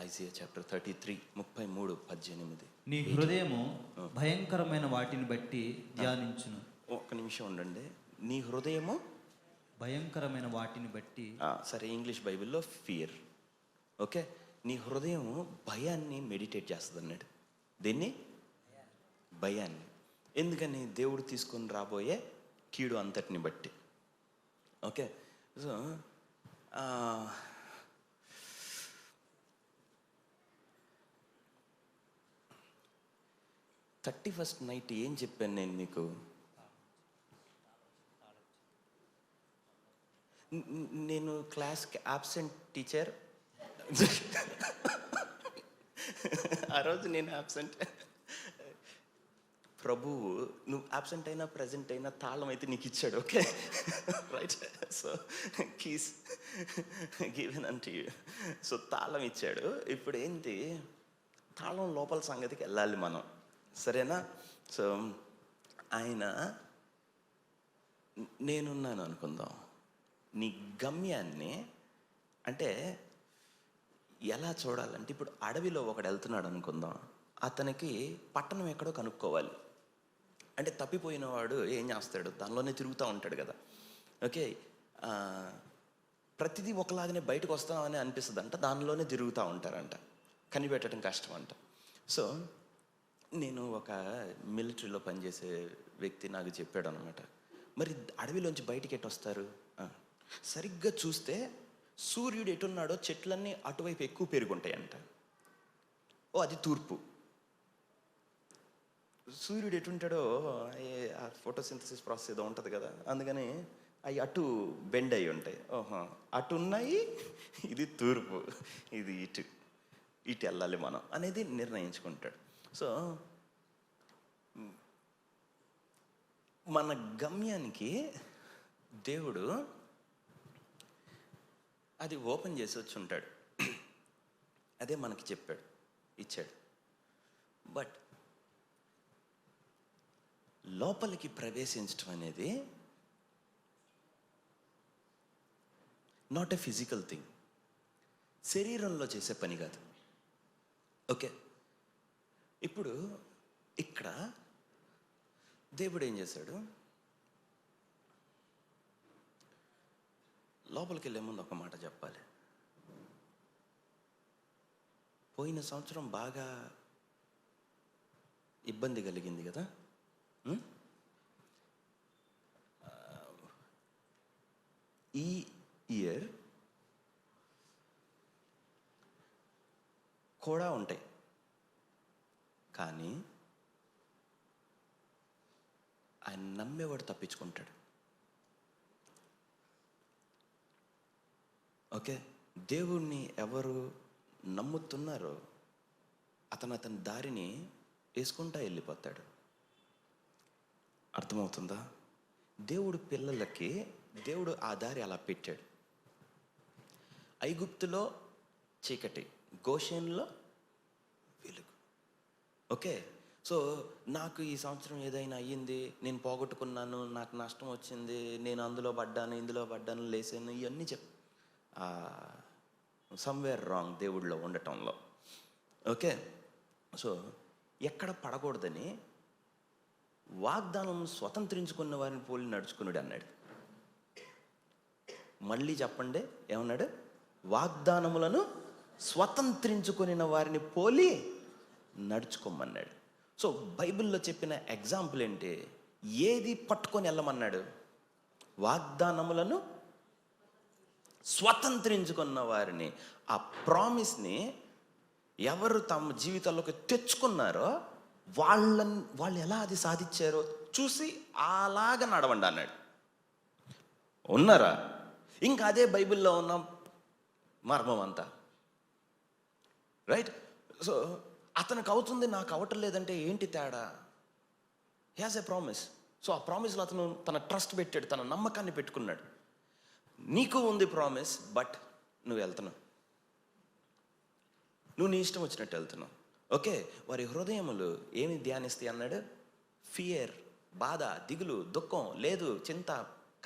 Isaiah chapter 33 33:18. నీ హృదయము భయంకరమైన వాటిని బట్టి ధ్యానించును. ఒక్క నిమిషం ఉండండి. నీ హృదయము భయంకరమైన వాటిని బట్టి. సరే, ఇంగ్లీష్ బైబిల్లో ఫియర్. ఓకే, నీ హృదయం భయాన్ని మెడిటేట్ చేస్తుంది అన్నాడు. దీన్ని భయాన్ని. ఎందుకని? దేవుడు తీసుకొని రాబోయే కీడు అంతటిని బట్టి. ఓకే, సో 31st నైట్ ఏం చెప్పాను నేను మీకు? నేను క్లాస్కి ఆబ్సెంట్ టీచర్. ఆ రోజు నేను ఆబ్సెంట్. ప్రభువు నువ్వు ఆబ్సెంట్ అయినా ప్రజెంట్ అయినా తాళం అయితే నీకు ఇచ్చాడు. Okay, right. So keys given unto you. So తాళం ఇచ్చాడు. ఇప్పుడు ఏంటి? తాళం లోపల సంగతికి వెళ్ళాలి మనం, సరేనా? సో ఆయన నేనున్నాను అనుకుందాం. నీ గమ్యాన్ని అంటే ఎలా చూడాలంటే, ఇప్పుడు అడవిలో ఒకడు వెళ్తున్నాడు అనుకుందాం. అతనికి పట్టణం ఎక్కడో కనుక్కోవాలి. అంటే తప్పిపోయిన వాడు ఏం చేస్తాడు? దానిలోనే తిరుగుతూ ఉంటాడు కదా. ఓకే, ప్రతిదీ ఒకలాగానే బయటకు వస్తామని అనిపిస్తుంది అంట, దానిలోనే తిరుగుతూ ఉంటారంట, కనిపెట్టడం కష్టం అంట. సో నేను ఒక మిలిటరీలో పనిచేసే వ్యక్తి నాకు చెప్పాడు అనమాట. మరి అడవిలోంచి బయటికి ఎటు వస్తారు? సరిగ్గా చూస్తే సూర్యుడు ఎటున్నాడో చెట్లన్నీ అటువైపు ఎక్కువ పెరుగుంటాయంట. అది తూర్పు. సూర్యుడు ఎటుంటాడో ఆ ఫోటోసింథసిస్ ప్రాసెస్ ఏదో ఉంటుంది కదా, అందుకని అవి అటు బెండ్ అయి ఉంటాయి. అటు ఉన్నాయి, ఇది తూర్పు, ఇది ఇటు వెళ్ళాలి మనం అనేది నిర్ణయించుకుంటాడు. సో మన గమ్యానికి దేవుడు అది ఓపెన్ చేసి వచ్చి ఉంటాడు. అదే మనకి చెప్పాడు, ఇచ్చాడు. బట్ లోపలికి ప్రవేశించడం అనేది నాట్ ఎ ఫిజికల్ థింగ్, శరీరంలో చేసే పని కాదు. ఓకే, ఇప్పుడు ఇక్కడ దేవుడు ఏం చేశాడు? లోపలికి వెళ్ళే ముందు ఒక మాట చెప్పాలి. పోయిన సంవత్సరం బాగా ఇబ్బంది కలిగింది కదా. ఈ ఇయర్ కూడా ఉంటాయి, కానీ ఆయన నమ్మేవాడు తప్పించుకుంటాడు. ఓకే, దేవుణ్ణి ఎవరు నమ్ముతున్నారో అతని దారిని వేసుకుంటా వెళ్ళిపోతాడు. అర్థమవుతుందా? దేవుడు పిల్లలకి దేవుడు ఆ దారి అలా పెట్టాడు. ఐగుప్తులో చీకటి, గోషేన్లో వెలుగు. ఓకే, సో నాకు ఈ సంవత్సరం ఏదైనా అయ్యింది, నేను పోగొట్టుకున్నాను, నాకు నష్టం వచ్చింది, నేను అందులో పడ్డాను, ఇందులో పడ్డాను, లేసాను, ఇవన్నీ సమ్వేర్ రాంగ్ దేవుడిలో ఉండటంలో. ఓకే, సో ఎక్కడ పడకూడదని వాగ్దానం స్వతంత్రించుకున్న వారిని పోలి నడుచుకున్నాడు అన్నాడు. మళ్ళీ చెప్పండి, ఏమన్నాడు? వాగ్దానములను స్వతంత్రించుకుని వారిని పోలి నడుచుకోమన్నాడు. సో బైబిల్లో చెప్పిన ఎగ్జాంపుల్ ఏంటి? ఏది పట్టుకొని వెళ్ళమన్నాడు? వాగ్దానములను స్వతంత్రించుకున్న వారిని. ఆ ప్రామిస్ని ఎవరు తమ జీవితాల్లోకి తెచ్చుకున్నారో వాళ్ళు ఎలా అది సాధించారో చూసి అలాగా నడవండి అన్నాడు. ఉన్నారా? ఇంకా అదే బైబిల్లో ఉన్న మర్మం అంతా, రైట్? సో అతనికి అవుతుంది, నాకు అవటం లేదంటే ఏంటి తేడా? He has a promise. So ఆ ప్రామిస్లో అతను తన ట్రస్ట్ పెట్టాడు, తన నమ్మకాన్ని పెట్టుకున్నాడు. నీకు ఉంది ప్రామిస్, బట్ నువ్వు వెళ్తున్నావు, నువ్వు నీ ఇష్టం వచ్చినట్టు వెళ్తున్నావు. ఓకే, వారి హృదయములు ఏమి ధ్యానిస్తాయి అన్నాడు? ఫియర్, బాధ, దిగులు, దుఃఖం, లేదు, చింత,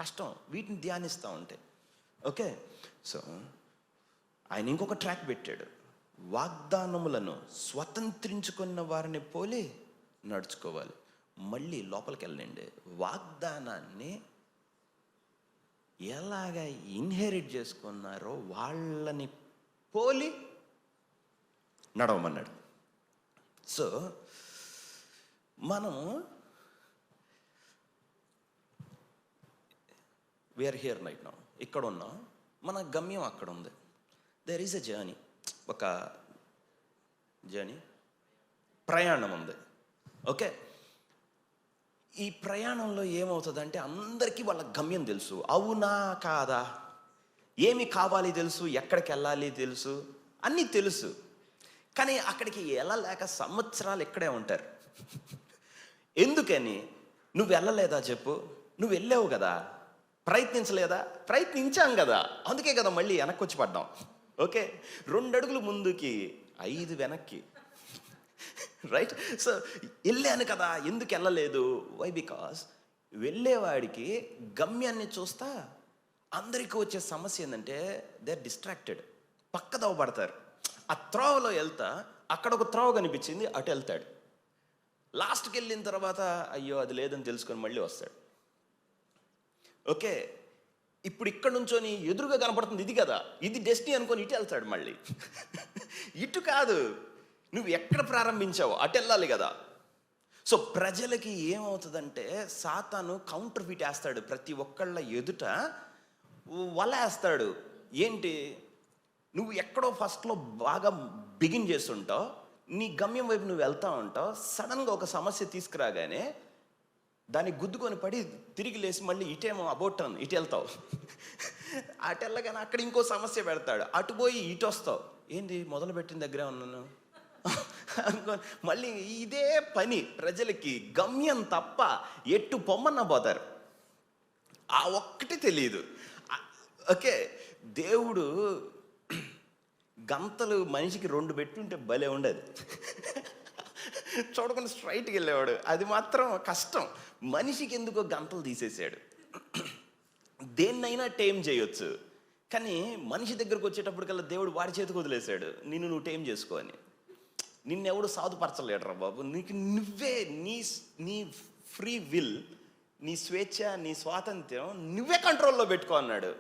కష్టం, వీటిని ధ్యానిస్తూ ఉంటాయి. ఓకే, సో ఆయన ఇంకొక ట్రాక్ పెట్టాడు. వాగ్దానములను స్వతంత్రించుకున్న వారిని పోలి నడుచుకోవాలి. మళ్ళీ లోపలికి వెళ్ళండి. వాగ్దానాన్ని ఎలాగ ఇన్హెరిట్ చేసుకున్నారో వాళ్ళని పోలి నడవమన్నాడు. సో మనము వీఆర్ హియర్ రైట్ నౌ, ఇక్కడ ఉన్నాం, మన గమ్యం అక్కడ ఉంది. దేర్ ఈజ్ ఎ జర్నీ, ఒక ప్రయాణం ఉంది. ఓకే, ఈ ప్రయాణంలో ఏమవుతుందంటే అందరికీ వాళ్ళ గమ్యం తెలుసు. అవునా కాదా? ఏమి కావాలి తెలుసు, ఎక్కడికి వెళ్ళాలి తెలుసు, అన్నీ తెలుసు. కానీ అక్కడికి వెళ్ళలేక సంవత్సరాలు ఇక్కడే ఉంటారు. ఎందుకని? నువ్వు వెళ్ళలేదా చెప్పు? నువ్వు వెళ్ళావు కదా, ప్రయత్నించలేదా? ప్రయత్నించాం కదా, అందుకే కదా మళ్ళీ వెనక్కి వచ్చి పడ్డాం. ఓకే, 2 అడుగులు ముందుకి 5 వెనక్కి. రైట్? సో వెళ్ళాను కదా, ఎందుకు వెళ్ళలేదు? వై? బికాస్ వెళ్ళేవాడికి గమ్యాన్ని చూస్తా అందరికీ వచ్చే సమస్య ఏంటంటే దే ఆర్ డిస్ట్రాక్టెడ్, పక్కదవ పడతారు. ఆ త్రోవలో వెళ్తా అక్కడ ఒక త్రోవ కనిపించింది, అటు వెళ్తాడు. లాస్ట్కి వెళ్ళిన తర్వాత అయ్యో అది లేదని తెలుసుకొని మళ్ళీ వస్తాడు. ఓకే, ఇప్పుడు ఇక్కడ నుంచొని ఎదురుగా కనపడుతుంది ఇది కదా, ఇది డెస్టినీ అనుకొని ఇటు వెళ్తాడు మళ్ళీ. ఇటు కాదు, నువ్వు ఎక్కడ ప్రారంభించావు అటు వెళ్ళాలి కదా. సో ప్రజలకి ఏమవుతుందంటే సాతాను కౌంటర్ ఫిట్ వేస్తాడు, ప్రతి ఒక్కళ్ళ ఎదుట వల వేస్తాడు. ఏంటి? నువ్వు ఎక్కడో ఫస్ట్లో బాగా బిగిన్ చేస్తుంటావు, నీ గమ్యం వైపు నువ్వు వెళ్తా ఉంటావు, సడన్గా ఒక సమస్య తీసుకురాగానే దాన్ని గుద్దుకొని పడి తిరిగి లేచి మళ్ళీ ఇటేమో అబౌట్ టర్న్ ఇటు వెళ్తావు. అటు వెళ్ళగానే అక్కడ ఇంకో సమస్య పెడతాడు, అటు పోయి ఇటు వస్తావు. ఏంది మొదలుపెట్టిన దగ్గరే ఉన్నాను అనుకో. మళ్ళీ ఇదే పని. ప్రజలకి గమ్యం తప్ప ఎట్టు పొమ్మన్న పోతారు, ఆ ఒక్కటి తెలియదు. ఓకే, దేవుడు గంతలు మనిషికి 2 పెట్టుంటే భలే ఉండేది. చూడకుండా స్ట్రైట్కి వెళ్ళేవాడు, అది మాత్రం కష్టం. మనిషికి ఎందుకో గంతలు తీసేసాడు. దేన్నైనా టేమ్ చేయొచ్చు, కానీ మనిషి దగ్గరకు వచ్చేటప్పటికల్లా దేవుడు వాడి చేతికి వదిలేశాడు, నువ్వు టేమ్ చేసుకో అని. నిన్నెవడు సాధుపరచలేడరా బాబు, నీకు నువ్వే నీ ఫ్రీ విల్, నీ స్వేచ్ఛ, నీ స్వాతంత్ర్యం నువ్వే కంట్రోల్లో పెట్టుకో అన్నాడు.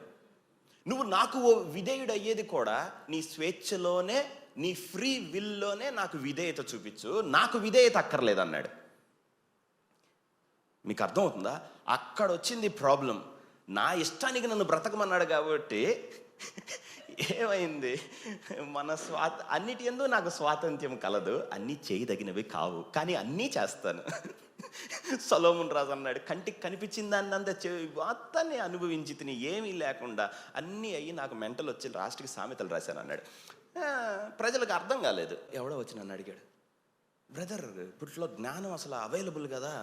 నువ్వు నాకు విధేయుడు అయ్యేది కూడా నీ స్వేచ్ఛలోనే, నీ ఫ్రీ విల్లోనే నాకు విధేయత చూపించు, నాకు విధేయత అక్కర్లేదన్నాడు. మీకు అర్థమవుతుందా? అక్కడ వచ్చింది ప్రాబ్లం. నా ఇష్టానికి నన్ను బ్రతకమన్నాడు కాబట్టి ఏమైంది? మన అన్నిటి యందు నాకు స్వాతంత్ర్యం కలదు, అన్నీ చేయదగినవి కావు, కానీ అన్నీ చేస్తాను. సొలొమోను రాజు అన్నాడు, కంటికి కనిపించిన దాన్ని అంతా మొత్తాన్ని అనుభవించి తిని ఏమీ లేకుండా అన్నీ అయ్యి నాకు మెంటల్ వచ్చి లాస్ట్కి సామెతలు రాశాను అన్నాడు. ప్రజలకు అర్థం కాలేదు. ఎవడో వచ్చి నన్ను అడిగాడు, బ్రదర్ ఇప్పట్లో జ్ఞానం అసలు అవైలబుల్ కదా?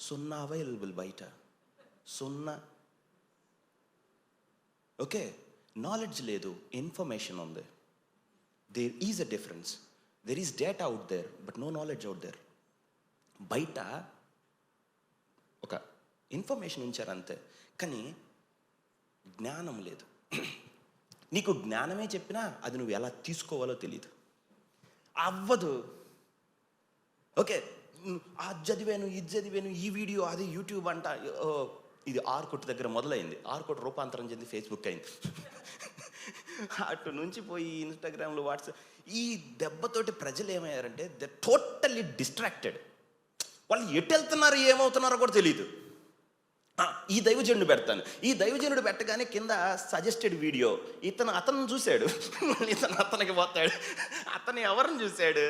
0 అవైలబుల్, బయట 0. ఓకే, నాలెడ్జ్ లేదు, ఇన్ఫర్మేషన్ ఉంది. There is a difference. There is data out there, but no knowledge out there. బయట ఒక ఇన్ఫర్మేషన్ ఉంచారు అంతే, కానీ జ్ఞానం లేదు. నీకు జ్ఞానమే చెప్పినా అది నువ్వు ఎలా తీసుకోవాలో తెలియదు, అవ్వదు. ఓకే, అది చదివాను, ఇది చదివాను, ఈ వీడియో, అది యూట్యూబ్ అంట. ఇది ఆర్కుట్ దగ్గర మొదలైంది, ఆర్కుట్ రూపాంతరం చెంది ఫేస్బుక్ అయింది. అటు నుంచి పోయి ఇన్స్టాగ్రామ్లు, వాట్సాప్. ఈ దెబ్బతోటి ప్రజలు ఏమయ్యారంటే దే టోటల్లీ డిస్ట్రాక్టెడ్. వాళ్ళు ఎటు వెళ్తున్నారు, ఏమవుతున్నారో కూడా తెలియదు. ఈ దైవజనుడు పెడతాను, ఈ దైవజనుడు పెట్టగానే కింద సజెస్టెడ్ వీడియో, అతను చూశాడు, అతనికి పోతాడు, అతను ఎవరిని చూశాడు,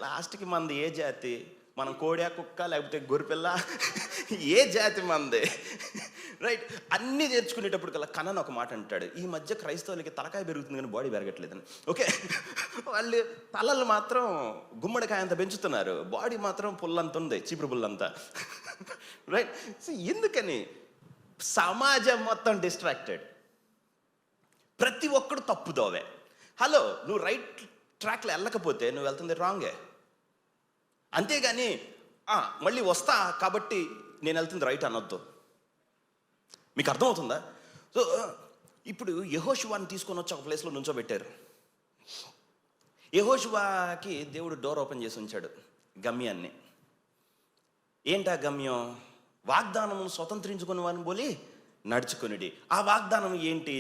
లాస్ట్కి మంది ఏ జాతి? మనం కోడా, కుక్క, లేకపోతే గొర్రెపిల్ల, ఏ జాతి మంది? రైట్, అన్నీ నేర్చుకునేటప్పుడు కల్లా కన్నన్ ఒక మాట అంటాడు, ఈ మధ్య క్రైస్తవులకి తలకాయ పెరుగుతుంది కానీ బాడీ పెరగట్లేదని. ఓకే, వాళ్ళు తలలు మాత్రం గుమ్మడికాయ అంత పెంచుతున్నారు, బాడీ మాత్రం పుల్లంత ఉంది, చీపురు పుల్లంతా. రైట్, సో ఎందుకని? సమాజం మొత్తం డిస్ట్రాక్టెడ్, ప్రతి ఒక్కడు తప్పుదోవే. హలో, నువ్వు రైట్ ట్రాక్లో వెళ్ళకపోతే నువ్వు వెళ్తుంది రాంగే. అంతేగాని మళ్ళీ వస్తా కాబట్టి నేను వెళ్తుంది రైట్ అనొద్దు. మీకు అర్థమవుతుందా? సో ఇప్పుడు యెహోషువని తీసుకొని వచ్చి ఒక ప్లేస్లో నుంచోబెట్టారు. యెహోషువకి దేవుడు డోర్ ఓపెన్ చేసి ఉంచాడు, గమ్యాన్ని. ఏంటా గమ్యం? వాగ్దానమును స్వతంత్రించుకుని వారిని బోలి నడుచుకునిడి. ఆ వాగ్దానం ఏంటి?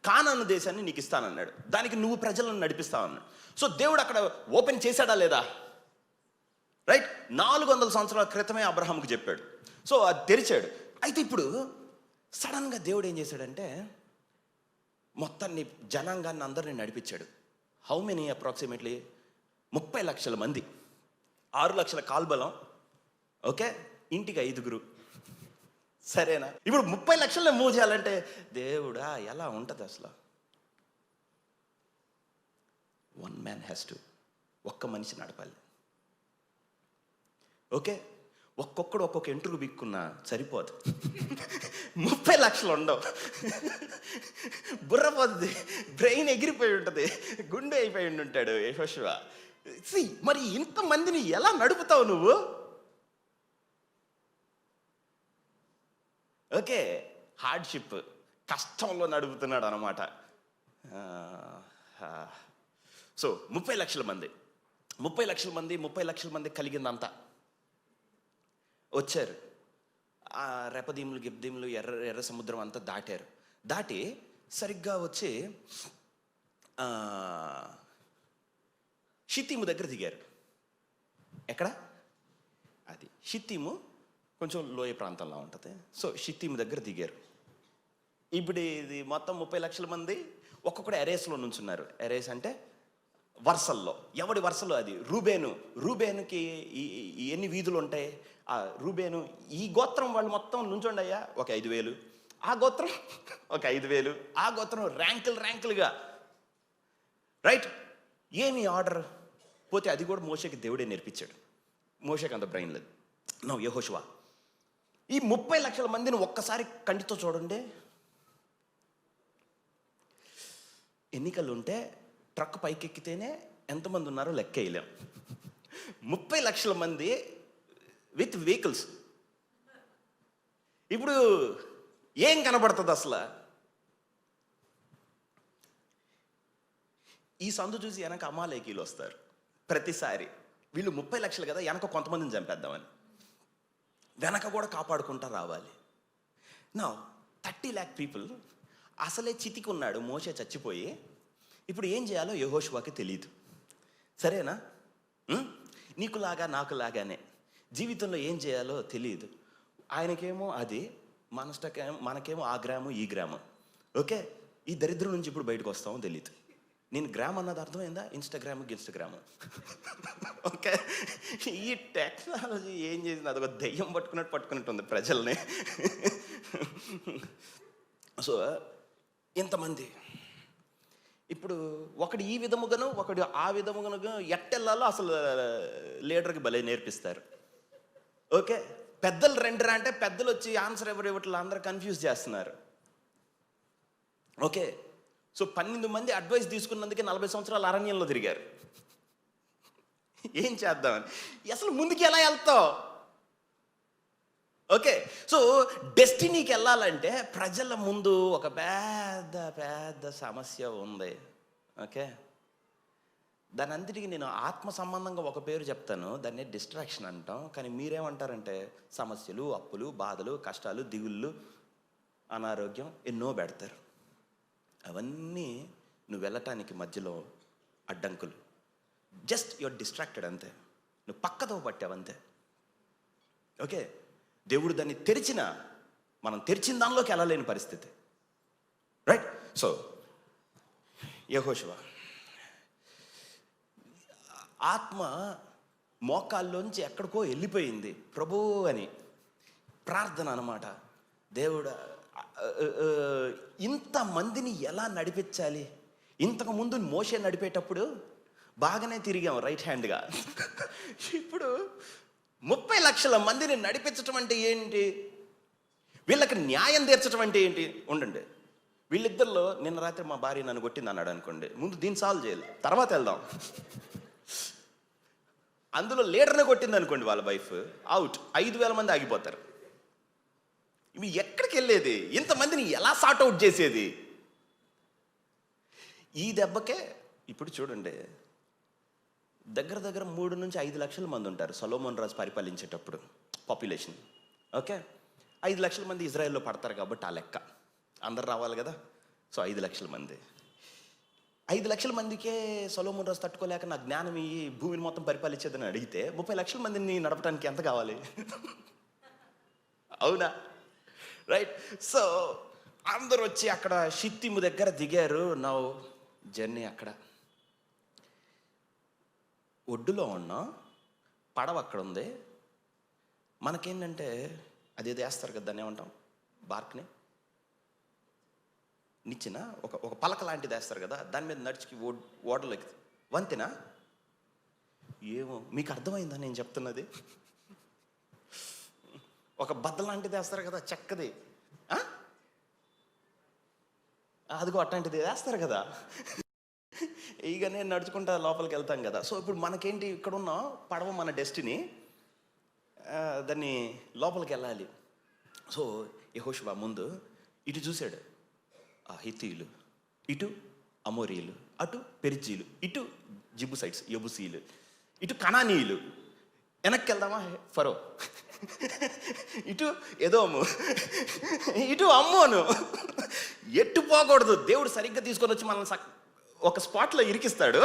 కానాను దేశాన్ని నీకు ఇస్తానన్నాడు. దానికి నువ్వు ప్రజలను నడిపిస్తావన్నాడు. సో దేవుడు అక్కడ ఓపెన్ చేశాడా లేదా? రైట్. 400 సంవత్సరాల క్రితమే అబ్రహాంకు చెప్పాడు. సో అది తెరిచాడు. అయితే ఇప్పుడు సడన్గా దేవుడు ఏం చేశాడంటే మొత్తాన్ని, జనాంగాన్ని అందరినీ నడిపించాడు. How many? అప్రాక్సిమేట్లీ 30 లక్షల మంది, 6 లక్షల కాల్బలం. ఓకే, ఇంటికి 5గురు. సరేనా? ఇప్పుడు 30 లక్షలను మూవ్ చేయాలంటే దేవుడా ఎలా ఉంటుంది అసలు? వన్ మ్యాన్ హ్యాస్ టు, ఒక్క మనిషి నడపాలి. ఓకే, ఒక్కొక్కడు ఒక్కొక్క ఎంట్రుకు బిక్కున్నా సరిపోదు. 30 లక్షలు ఉండవు. బుర్ర పోతుంది, బ్రెయిన్ ఎగిరిపోయి ఉంటుంది, గుండె అయిపోయి ఉంటాడు యెహోషువ. మరి ఇంతమందిని ఎలా నడుపుతావు నువ్వు? ఓకే, హార్డ్షిప్, కష్టంలో నడుపుతున్నాడు అనమాట. సో 30 లక్షల మంది, 30 లక్షల మంది కలిగిందంతా వచ్చారు. ఆ రెపదీములు, గిబ్దీములు, ఎర్ర సముద్రం అంతా దాటారు. దాటి సరిగ్గా వచ్చి షిత్తీము దగ్గర దిగారు. ఎక్కడ? అది షిత్తీము కొంచెం లోయ ప్రాంతంలో ఉంటుంది. సో షిత్తీము దగ్గర దిగారు. ఇప్పుడు ఇది మొత్తం 30 లక్షల మంది ఒక్కొక్కడు ఎరేస్లో నుంచున్నారు. ఎరేస్ అంటే వరుసల్లో. ఎవడి వరుసలో? అది రూబేనుకి ఎన్ని వీధులు ఉంటాయి? ఆ రూబేను, ఈ గోత్రం వాళ్ళు మొత్తం నుంచోండి అయ్యా, ఒక 5,000. ఆ గోత్రం ఒక 5,000. ఆ గోత్రం ర్యాంకులుగా. రైట్. ఏమి ఆర్డర్? పోతే అది కూడా మోషేకి దేవుడే నేర్పించాడు. మోషేకి అంత బ్రెయిన్ లేదు. నో, యెహోషువ ఈ 30 లక్షల మందిని ఒక్కసారి కంటితో చూడండి. ఎన్నికలు ఉంటే ట్రక్ పైకెక్కితేనే ఎంతమంది ఉన్నారో లెక్క వేయలేం. 30 లక్షల మంది విత్ వెహికల్స్. ఇప్పుడు ఏం కనబడుతుంది అసలు? ఈ సందు చూసి వెనక అమాలేకీలు వస్తారు ప్రతిసారి. వీళ్ళు 30 లక్షలు కదా, వెనక కొంతమందిని చంపేద్దామని. వెనక కూడా కాపాడుకుంటా రావాలి. నా 30 lakh పీపుల్. అసలే చితికున్నాడు మోషే చచ్చిపోయి. ఇప్పుడు ఏం చేయాలో యెహోషువకి తెలియదు. సరేనా? నీకులాగా నాకులాగానే జీవితంలో ఏం చేయాలో తెలియదు. ఆయనకేమో అది, మనకేమో ఆ గ్రామం ఈ గ్రామం. ఓకే, ఈ దరిద్రం నుంచి ఇప్పుడు బయటకు వస్తామో తెలియదు. నేను గ్రామం అన్నది అర్థమైందా? ఇన్స్టాగ్రామ్. ఓకే, ఈ టెక్నాలజీ ఏం చేసింది? అదొక దెయ్యం పట్టుకున్నట్టుంది ప్రజల్ని. సో ఇంతమంది ఇప్పుడు ఒకడు ఈ విధముగాను ఒకడు ఆ విధముగాను ఎట్టెళ్ళాలో అసలు లీడర్కి భలే నేర్పిస్తారు. ఓకే, పెద్దలు రెండురా అంటే పెద్దలు వచ్చి ఆన్సర్ ఎవరు ఇవ్వట్లేదు, అందరూ కన్ఫ్యూజ్ చేస్తున్నారు. ఓకే, సో 12 మంది అడ్వైస్ తీసుకున్నందుకే 40 సంవత్సరాలు అరణ్యంలో తిరిగారు. ఏం చేద్దామని. అసలు ముందుకు ఎలా వెళ్తావు? ఓకే, సో డెస్టినీకి వెళ్ళాలంటే ప్రజల ముందు ఒక పెద్ద సమస్య ఉంది. ఓకే, దాని అంతటికి నేను ఆత్మ సంబంధంగా ఒక పేరు చెప్తాను, దాన్ని డిస్ట్రాక్షన్ అంటాం. కానీ మీరేమంటారంటే సమస్యలు, అప్పులు, బాధలు, కష్టాలు, దిగుళ్ళు, అనారోగ్యం ఎన్నో పెడతారు. అవన్నీ నువ్వు వెళ్ళటానికి మధ్యలో అడ్డంకులు. జస్ట్ యువర్ డిస్ట్రాక్టెడ్ అంతే. నువ్వు పక్కతో పట్టావంతే. ఓకే, దేవుడు దాన్ని మనం తెరిచిన దానిలోకి వెళ్ళలేని పరిస్థితి. రైట్. సో యెహోషువ ఆత్మ మోకాల్లోంచి ఎక్కడికో వెళ్ళిపోయింది. ప్రభు అని ప్రార్థన అన్నమాట. దేవుడు ఇంతమందిని ఎలా నడిపించాలి? ఇంతకుముందు మోషే నడిపేటప్పుడు బాగానే తిరిగాం రైట్ హ్యాండ్గా. ఇప్పుడు 30 లక్షల మందిని నడిపించటం అంటే ఏంటి? వీళ్ళకి న్యాయం తీర్చడం అంటే ఏంటి? ఉండండి, వీళ్ళిద్దరిలో నిన్న రాత్రి మా భార్య నన్ను కొట్టింది అన్నాడు అనుకోండి, ముందు దీన్ని సాల్వ్ చేయాలి, తర్వాత వెళ్దాం. అందులో లీడర్ని కొట్టింది అనుకోండి వాళ్ళ వైఫ్, అవుట్. 5,000 మంది ఆగిపోతారు. ఇవి ఎక్కడికి వెళ్ళేది? ఇంతమందిని ఎలా సార్ట్అవుట్ చేసేది? ఈ దెబ్బకే ఇప్పుడు చూడండి, దగ్గర దగ్గర 3 నుంచి 5 లక్షల మంది ఉంటారు సొలొమోన్ రాజు పరిపాలించేటప్పుడు పాపులేషన్. ఓకే, 5 లక్షల మంది ఇజ్రాయెల్లో పడతారు కాబట్టి ఆ లెక్క అందరు రావాలి కదా. సో 5 లక్షల మంది, 5 లక్షల మందికే సొలొమోన్ రాజు తట్టుకోలేక నా జ్ఞానం ఈ భూమిని మొత్తం పరిపాలించేదని అడిగితే 30 లక్షల మందిని నడపడానికి ఎంత కావాలి? అవునా? రైట్. సో అందరూ వచ్చి అక్కడ షిత్తిము దగ్గర దిగారు. నా జర్నీ అక్కడ ఒడ్డులో ఉన్నాం, పడవ అక్కడ ఉంది. మనకేంటంటే అదేదో వేస్తారు కదా, దాన్ని ఏమంటాం, బార్క్ని నిచ్చిన ఒక పలక లాంటిది వేస్తారు కదా, దాని మీద నడిచికి ఓడలోకి వంతెన. ఏమో మీకు అర్థమైందా నేను చెప్తున్నది? ఒక బద్ద లాంటిది వేస్తారు కదా, చెక్కది, అదిగో అట్లాంటిది వేస్తారు కదా. ఇక నేను నడుచుకుంటా లోపలికి వెళ్తాం కదా. సో ఇప్పుడు మనకేంటి, ఇక్కడ ఉన్న పడవ మన డెస్టినీ, దాన్ని లోపలికి వెళ్ళాలి. సో యెహోషువ ముందు ఇటు చూశాడు, ఆ హిత్తీయులు, ఇటు అమోరీయులు, అటు పెరిజీలు, ఇటు జిబుసైట్స్ యెబూసీయులు, ఇటు కనానీయులు. వెనక్కి వెళ్దామా, ఫరో, ఇటు ఎదోము, ఇటు అమ్మోను. ఎట్టు పోకూడదు. దేవుడు సరిగ్గా తీసుకొని వచ్చి మనల్ని ఒక స్పాట్లో ఇరికిస్తాడు.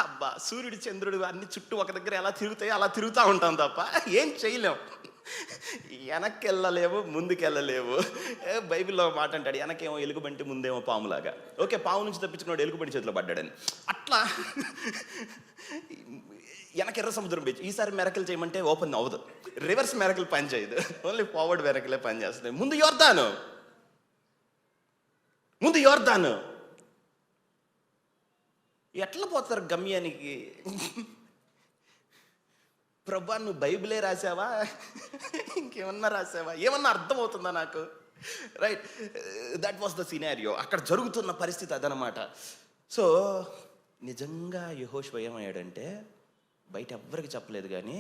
అబ్బా, సూర్యుడు చంద్రుడు అన్ని చుట్టూ ఒక దగ్గర ఎలా తిరుగుతాయో అలా తిరుగుతూ ఉంటాం తప్ప ఏం చేయలేం. వెనక్కి వెళ్ళలేవు, ముందుకు వెళ్ళలేవు. బైబిల్లో మాట అంటాడు, వెనకేమో ఎలుగుబంటి ముందేమో పాములాగా. ఓకే, పాము నుంచి తప్పించుకున్నాడు, ఎలుగుబంటి చేతిలో పడ్డాడని. అట్లా వెనక ఎర్ర సముద్రం బీచ్. ఈసారి మెరకలు చేయమంటే ఓపెన్ అవ్వదు, రివర్స్ మెరకలు పని చేయదు, ఓన్లీ ఫార్వర్డ్ మెరకలే పని చేస్తుంది. ముందు యోర్దాను. ఎట్లా పోతారు గమ్యానికి? ప్రభా, నువ్వు బైబిలే రాసావా, ఇంకేమన్నా రాసావా, ఏమన్నా అర్థమవుతుందా నాకు? Right, that was the scenario. అక్కడ జరుగుతున్న పరిస్థితి అదనమాట. సో నిజంగా యెహోషువ ఏమయ్యాడంటే, బయట ఎవ్వరికి చెప్పలేదు కానీ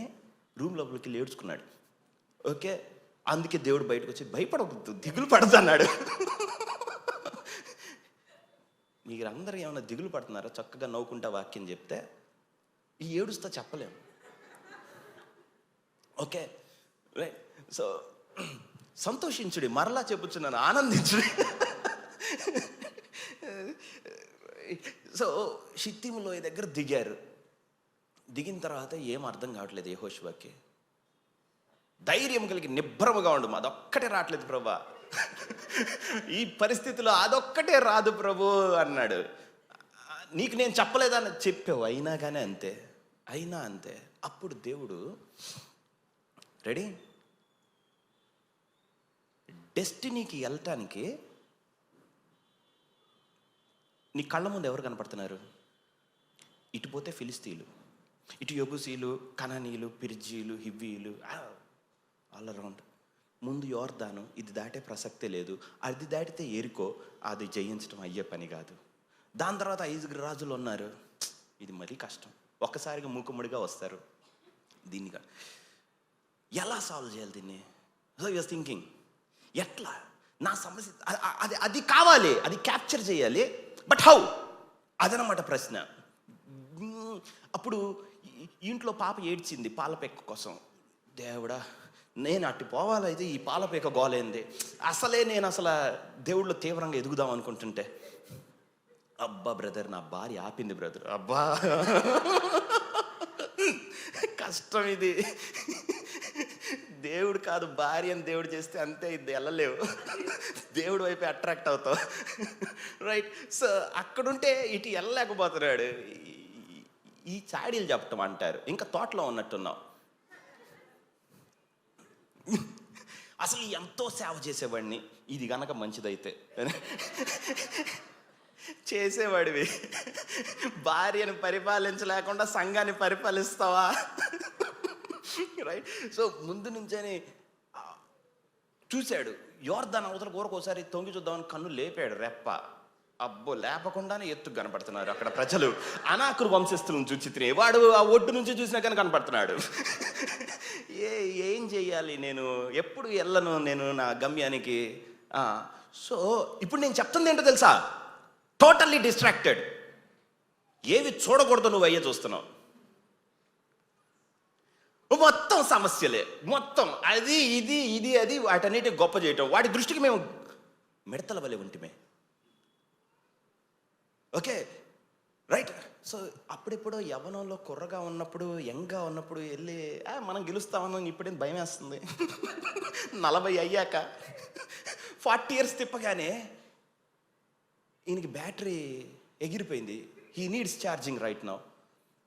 రూమ్ లోపలికి ఏడ్చుకున్నాడు. ఓకే, అందుకే దేవుడు బయటకు వచ్చి భయపడవద్దు, దిగులు పడదన్నాడు. మీరు అందరూ ఏమైనా దిగులు పడుతున్నారా? చక్కగా నవ్వుకుంటా వాక్యం చెప్తే ఈ ఏడుస్తా చెప్పలేము. Okay, right. సో సంతోషించుడి, మరలా చెప్పుచున్నాను, ఆనందించుడి. సో షిత్తీములో దగ్గర దిగారు. దిగిన తర్వాత ఏం అర్థం కావట్లేదు యెహోషువకి. ధైర్యం కలిగి నిబ్బరముగా ఉండు, అదొక్కటే రావట్లేదు ప్రభా, ఈ పరిస్థితిలో అదొక్కటే రాదు ప్రభు అన్నాడు. నీకు నేను చెప్పలేదని చెప్పావు, అయినా కానీ అంతే. అప్పుడు దేవుడు రెడీ, డెస్టినీకి వెళ్ళటానికి నీ కళ్ళ ముందు ఎవరు కనపడుతున్నారు? ఇటు పోతే ఫిలిస్తీయులు, ఇటు యెబూసీయులు, కనానీయులు, పెరిజీయులు, హివ్వీయులు, ఆల్ అరౌండ్. ముందు యోర్దాను, ఇది దాటే ప్రసక్తే లేదు. అది దాటితే ఎరికో, అది జయించడం అయ్యే పని కాదు. దాని తర్వాత 5 రాజులు ఉన్నారు, ఇది మరీ కష్టం. ఒక్కసారిగా మూకుమ్మడిగా వస్తారు. దీనిగా ఎలా సాల్వ్ చేయాలి దీన్ని? సో యూఆర్ థింకింగ్, ఎట్లా నా సమస్య, అది కావాలి, అది క్యాప్చర్ చేయాలి, బట్ హౌ? అదనమాట ప్రశ్న. అప్పుడు ఇంట్లో పాప ఏడ్చింది పాలపెక్క కోసం. దేవుడా, నేను అటు పోవాలైతే ఈ పాలపేక గోలేంది. నేను దేవుళ్ళు తీవ్రంగా ఎదుగుదాం అనుకుంటుంటే, అబ్బా బ్రదర్, నా భార్య ఆపింది బ్రదర్. అబ్బా కష్టం ఇది. దేవుడు కాదు, భార్యను దేవుడు చేస్తే అంతే, ఇది వెళ్ళలేవు, దేవుడు వైపు అట్రాక్ట్ అవుతావు. రైట్. సో అక్కడుంటే ఇటు వెళ్ళలేకపోతున్నాడు. ఈ చాడీలు చెప్పటం అంటారు, ఇంకా తోటలో ఉన్నట్టున్నావు. అసలు ఎంతో సేవ చేసేవాడిని, ఇది గనక మంచిదైతే చేసేవాడివి, భార్యను పరిపాలించలేకుండా సంఘాన్ని పరిపాలిస్తావా? రైట్. సో ముందు నుంచే చూశాడు. యోర్దాను అవతల కోరకోసారి తొంగి చూద్దామని కన్ను లేపాడు, రెప్ప. అబ్బో, లేపకుండానే ఎత్తుకు కనపడుతున్నారు అక్కడ ప్రజలు. అనాకురు వంశస్థులను చూచిత్రే, వాడు ఆ ఒడ్డు నుంచి చూసినా కానీ కనపడుతున్నాడు. ఏం చెయ్యాలి నేను? ఎప్పుడు వెళ్ళను నేను నా గమ్యానికి. సో ఇప్పుడు నేను చెప్తుంది ఏంటో తెలుసా? Totally distracted. ఏవి చూడకూడదు నువ్వు అయ్యే చూస్తున్నావు. మొత్తం సమస్యలే, మొత్తం అది ఇది ఇది అది వాటన్నిటి గొప్ప చేయటం. వాటి దృష్టికి మేము మిడతల వలె ఉంటిమే. Okay, right. సో అప్పుడెప్పుడో యవ్వనంలో కుర్రగా ఉన్నప్పుడు, యంగ్గా ఉన్నప్పుడు వెళ్ళి మనం గెలుస్తామని ఇప్పుడేం భయం వేస్తుంది. 40 అయ్యాక 40 years తిప్పగానే ఈయనకి బ్యాటరీ ఎగిరిపోయింది. He needs charging right now.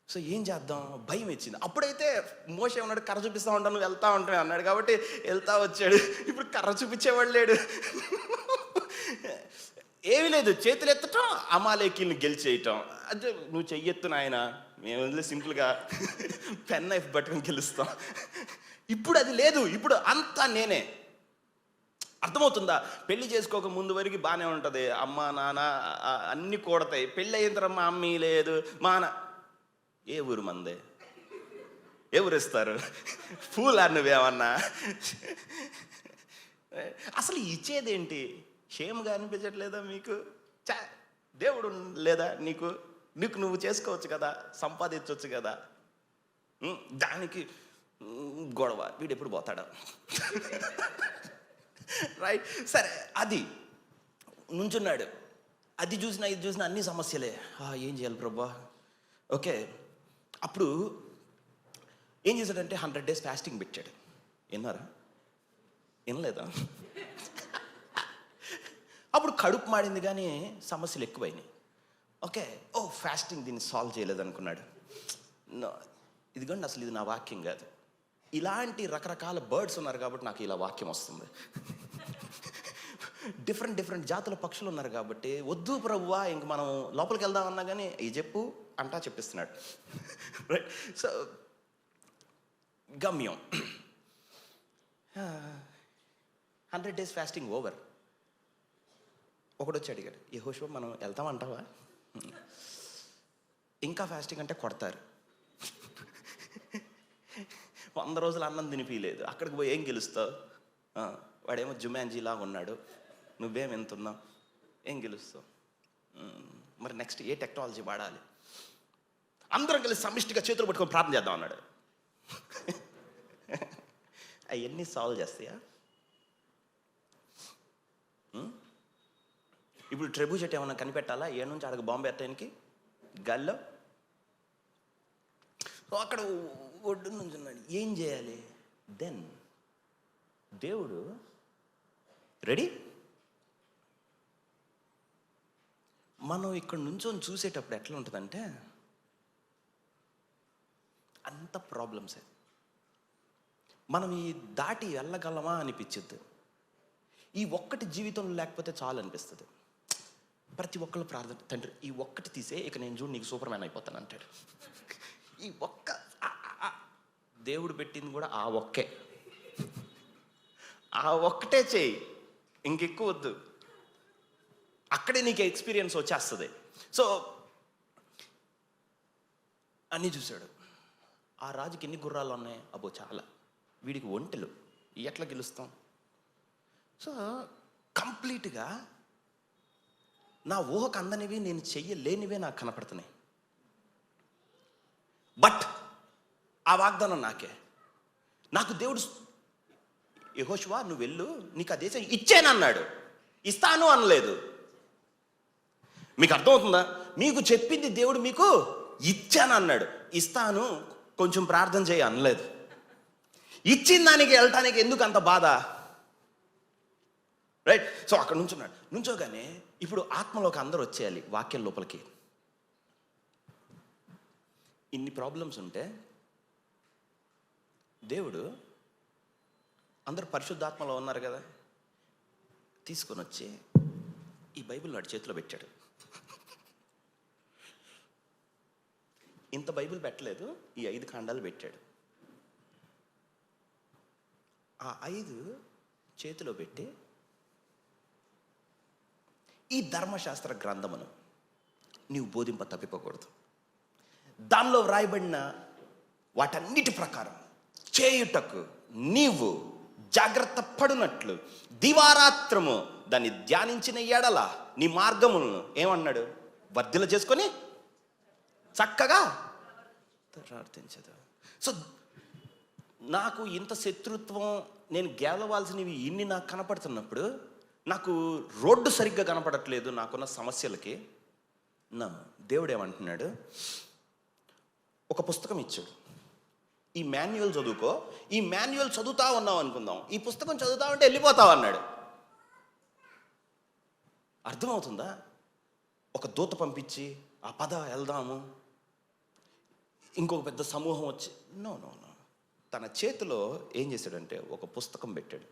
So ఏం చేద్దాం, భయం వచ్చింది. అప్పుడైతే మోషే ఉన్నాడు, కర్ర చూపిస్తూ ఉంటాను, నువ్వు వెళ్తా ఉంటావు అన్నాడు కాబట్టి వెళ్తా వచ్చాడు. ఇప్పుడు కర్ర చూపించేవాడు లేడు, ఏమీ లేదు. చేతులు ఎత్తటం, అమాలేకీల్ని గెలిచేయటం. అదే నువ్వు చెయ్యెత్తు నాయన, మేము వదిలే సింపుల్గా పెన్ నైఫ్ పట్టుకొని గెలుస్తాం. ఇప్పుడు అది లేదు, ఇప్పుడు అంతా నేనే. అర్థమవుతుందా? పెళ్లి చేసుకోక ముందు వరకు బాగానే ఉంటుంది, అమ్మ నాన్న అన్నీ కూడతాయి. పెళ్ళి అయిన తర్వాత మా అమ్మీ లేదు, మా ఏ ఊరు మందే, ఏ ఊరు ఇస్తారు? ఫూల్ నువ్వేమన్నా అసలు ఇచ్చేదేంటి? షేమ్గా అనిపించట్లేదా మీకు? దేవుడు లేదా నీకు? నీకు నువ్వు చేసుకోవచ్చు కదా, సంపాదించవచ్చు కదా. దానికి గొడవ, వీడు ఎప్పుడు పోతాడా? రైట్, సరే. అది నుంచున్నాడు, అది చూసినా ఇది చూసినా అన్ని సమస్యలే. ఏం చేయాలి ప్రభా? ఓకే, అప్పుడు ఏం చేశాడంటే 100 days ఫాస్టింగ్ పెట్టాడు. విన్నారా? వినలేదా? అప్పుడు కడుపు మాడింది కానీ సమస్యలు ఎక్కువైనాయి. ఓకే, ఫాస్టింగ్ దీన్ని సాల్వ్ చేయలేదు అనుకున్నాడు. ఇదిగోండి, అసలు ఇది నా వాక్యం కాదు. ఇలాంటి రకరకాల బర్డ్స్ ఉన్నారు కాబట్టి నాకు ఇలా వాక్యం వస్తుంది. డిఫరెంట్ జాతుల పక్షులు ఉన్నారు కాబట్టి వద్దు ప్రభువా ఇంక మనం లోపలికి వెళ్దామన్నా కానీ ఈ చెప్పు అంటా చెప్పిస్తున్నాడు. రైట్, సో గమ్యం 100 days ఫాస్టింగ్ ఓవర్. ఒకడొచ్చి అడిగాడు, యెహోషువ మనం వెళ్తామంటావా? ఇంకా ఫాస్టింగ్ అంటే కొడతారు. 100 రోజులు అన్నం తినిపించలేదు, అక్కడికి పోయి ఏం గెలుస్తావు? వాడేమో జుమాన్జీలాగా ఉన్నాడు, నువ్వేం ఎంతున్నావు, ఏం గెలుస్తావు? మరి నెక్స్ట్ ఏ టెక్నాలజీ వాడాలి? అందరం కలిసి సమిష్టిగా చేతులు పట్టుకొని ప్రార్థన చేద్దాం అన్నాడు. అవన్నీ సాల్వ్ చేస్తాయా? ఇప్పుడు ట్రెబుజెట్ ఏమన్నా కనిపెట్టాలా? ఏ నుంచి అడగ బాంబు ఎట్టడానికి గాల్లో? అక్కడ ఒడ్డు నుంచి ఉన్నాడు, ఏం చేయాలి? దెన్ దేవుడు రెడీ. మనం ఇక్కడ నుంచొని చూసేటప్పుడు ఎట్లా ఉంటుందంటే అంత ప్రాబ్లమ్సే. మనం ఈ దాటి వెళ్ళగలమా అనిపించద్దు. ఈ ఒక్కటి జీవితంలో లేకపోతే చాలు అనిపిస్తుంది. ప్రతి ఒక్కళ్ళు ప్రార్థన, తండ్రి ఈ ఒక్కటి తీసే, ఇక నేను చూడు నీకు సూపర్ మ్యాన్ అయిపోతాను అంటాడు. ఈ ఒక్క దేవుడు పెట్టింది కూడా ఆ ఒక్కే, ఆ ఒక్కటే చేయి, ఇంకెక్కువ వద్దు. అక్కడే నీకు ఎక్స్పీరియన్స్ వచ్చేస్తుంది. సో అన్నీ చూశాడు. ఆ రాజుకి ఎన్ని గుర్రాలు ఉన్నాయి? అబ్బో చాలా. వీడికి ఒంటెలు, ఎట్లా గెలుస్తాం? సో కంప్లీట్గా నా ఊహకు అందనివి, నేను చెయ్యలేనివే నాకు కనపడుతున్నాయి. బట్ ఆ వాగ్దానం నాకే. నాకు దేవుడు యెహోషువ నువ్వు వెళ్ళు, నీకు ఆ దేశం ఇచ్చానన్నాడు, ఇస్తాను అనలేదు. మీకు అర్థమవుతుందా? మీకు చెప్పింది దేవుడు మీకు ఇచ్చాను అన్నాడు, ఇస్తాను కొంచెం ప్రార్థన చేయి అనలేదు. ఇచ్చిన దానికి వెళ్ళటానికి ఎందుకు అంత బాధ? రైట్, సో అక్కడ నుంచున్నాడు. నుంచోగానే ఇప్పుడు ఆత్మలోకి అందరూ వచ్చేయాలి వాక్యం లోపలికి. ఇన్ని ప్రాబ్లమ్స్ ఉంటే దేవుడు, అందరూ పరిశుద్ధాత్మలో ఉన్నారు కదా, తీసుకొని వచ్చి ఈ బైబిల్ వాడి చేతిలో పెట్టాడు. ఇంత బైబిల్ పెట్టలేదు, ఈ 5 ఖండాలు పెట్టాడు. ఆ 5 చేతిలో పెట్టి ఈ ధర్మశాస్త్ర గ్రంథమును నీవు బోధింప తప్పిపోకూడదు, దానిలో వ్రాయబడిన వాటన్నిటి ప్రకారం చేయుటకు నీవు జాగ్రత్త పడునట్లు దివారాత్రము దాన్ని ధ్యానించిన ఎడల నీ మార్గములను ఏమన్నాడు? వర్ధిల చేసుకొని చక్కగా ప్రార్థించదు. సో నాకు ఇంత శత్రుత్వం, నేను గెలవాల్సినవి ఇన్ని నాకు కనపడుతున్నప్పుడు, నాకు రోడ్డు సరిగ్గా కనపడట్లేదు నాకున్న సమస్యలకి, దేవుడు ఏమంటున్నాడు, ఒక పుస్తకం ఇచ్చాడు, ఈ మాన్యువల్ చదువుకో, ఈ మాన్యువల్ చదువుతా ఉన్నావు అనుకుందాం, ఈ పుస్తకం చదువుతా ఉంటే వెళ్ళిపోతావు అన్నాడు. అర్థమవుతుందా? ఒక దూత పంపించి ఆ పద వెళ్దాము, ఇంకొక పెద్ద సమూహం వచ్చి నో నో నో, తన చేతిలో ఏం చేశాడంటే ఒక పుస్తకం పెట్టాడు,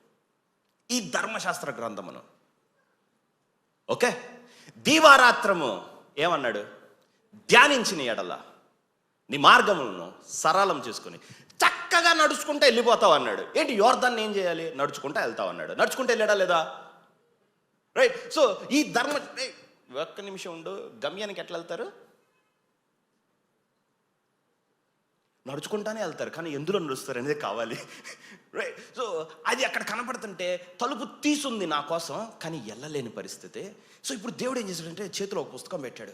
ఈ ధర్మశాస్త్ర గ్రంథమును. ఓకే, దీవారాత్రము ఏమన్నాడు, ధ్యానించిన ఎడల నీ మార్గములను సరళం చేసుకుని చక్కగా నడుచుకుంటూ వెళ్ళిపోతావు అన్నాడు. ఏంటి యోర్దాన్ని ఏం చేయాలి, నడుచుకుంటూ వెళ్తావు అన్నాడు. నడుచుకుంటూ వెళ్ళాడా లేదా? రైట్. సో ఈ ఒక్క నిమిషం ఉండు, గమ్యానికి ఎట్లా వెళ్తారు? నడుచుకుంటానే వెళ్తారు, కానీ ఎందులో నడుస్తారు అనేది కావాలి. రైట్. సో అది అక్కడ కనపడుతుంటే తలుపు తీసుంది నా కోసం, కానీ వెళ్ళలేని పరిస్థితి. సో ఇప్పుడు దేవుడు ఏం చేశాడంటే చేతిలో ఒక పుస్తకం పెట్టాడు.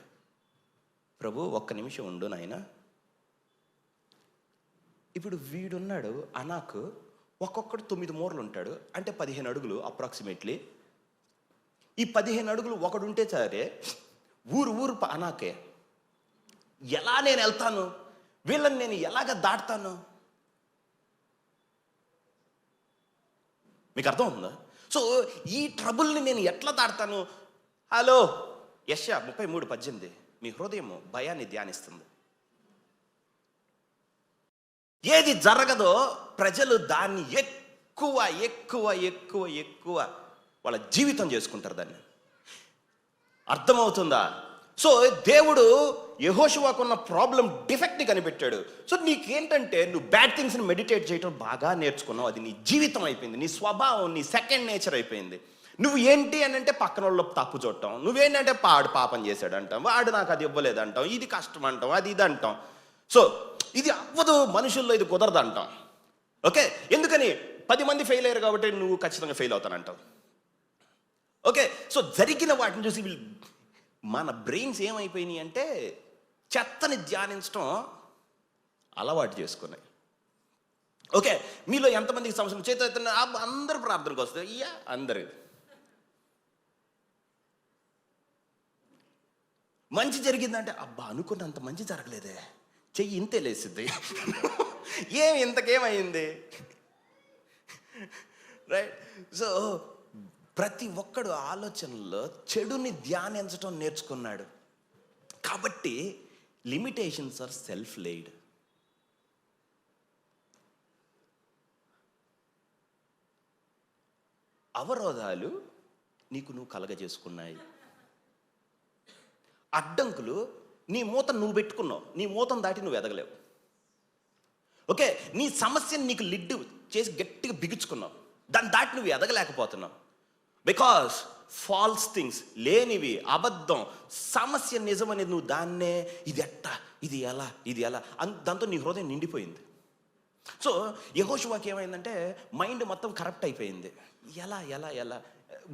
ప్రభు ఒక్క నిమిషం ఉండు నాయన. ఇప్పుడు వీడున్నాడు అనాకు, ఒక్కొక్కడు 9 మూరలు ఉంటాడు, అంటే 15 అడుగులు అప్రాక్సిమేట్లీ. ఈ 15 అడుగులు ఒకడు ఉంటే సరే, ఊరు అనాకే. ఎలా నేను వెళ్తాను, వీళ్ళని నేను ఎలాగ దాటుతాను? మీకు అర్థం ఉందా? సో ఈ ట్రబుల్ని నేను ఎట్లా దాటుతాను? హలో, యెషయా 33:18, మీ హృదయము భయాన్ని ధ్యానిస్తుంది. ఏది జరగదో ప్రజలు దాన్ని ఎక్కువ ఎక్కువ ఎక్కువ ఎక్కువ వాళ్ళ జీవితం చేసుకుంటారు దాన్ని. అర్థమవుతుందా? సో దేవుడు యెహోషువకున్న ప్రాబ్లం డిఫెక్ట్ని కనిపెట్టాడు. సో నీకేంటంటే నువ్వు బ్యాడ్ థింగ్స్ని మెడిటేట్ చేయడం బాగా నేర్చుకున్నావు, అది నీ జీవితం అయిపోయింది, నీ స్వభావం, నీ సెకండ్ నేచర్ అయిపోయింది. నువ్వు ఏంటి అని అంటే పక్కన వాళ్ళు తప్పు చూడటం, నువ్వేంటంటే పాడు పాపం చేశాడు అంటాం, వాడు నాకు అది ఇవ్వలేదు అంటాం, ఇది కష్టం అంటాం, అది ఇది అంటాం. సో ఇది అవ్వదు, మనుషుల్లో ఇది కుదరదు అంటాం. ఓకే, ఎందుకని 10 మంది ఫెయిల్ అయ్యారు కాబట్టి నువ్వు ఖచ్చితంగా ఫెయిల్ అవుతానంటావు. ఓకే, సో జరిగిన వాటిని చూసి మన బ్రెయిన్స్ ఏమైపోయినాయి అంటే చెత్తని ధ్యానించడం అలవాటు చేసుకున్నాయి. ఓకే, మీలో ఎంతమందికి సమస్యలు చేత అందరు ప్రార్థనకు వస్తుంది? ఇయ్యా అందరు. మంచి జరిగిందంటే అబ్బా అనుకున్నంత మంచి జరగలేదే, చెయ్యి ఇంతే లేసిద్ది. ఏమి ఇంతకేమైంది? రైట్. సో ప్రతి ఒక్కడు ఆలోచనలో చెడుని ధ్యానించడం నేర్చుకున్నాడు. కాబట్టి లిమిటేషన్స్ ఆర్ సెల్ఫ్ లేడ్. అవరోధాలు నీకు నువ్వు కలగజేసుకున్నాయి. అడ్డంకులు నీ మూతను నువ్వు పెట్టుకున్నావు, నీ మూతను దాటి నువ్వు ఎదగలేవు. ఓకే, నీ సమస్యను నీకు లిడ్డు చేసి గట్టిగా బిగించుకున్నావు, దాన్ని దాటి నువ్వు ఎదగలేకపోతున్నావు. బికాస్ ఫాల్స్ థింగ్స్, లేనివి, అబద్ధం, సమస్య నిజమనేది నువ్వు దాన్నే ఇది ఎట్టా, ఇది ఎలా, ఇది ఎలా దాంతో నీ హృదయం నిండిపోయింది. సో యెహోషువకి ఏమైందంటే మైండ్ మొత్తం కరప్ట్ అయిపోయింది. ఎలా ఎలా ఎలా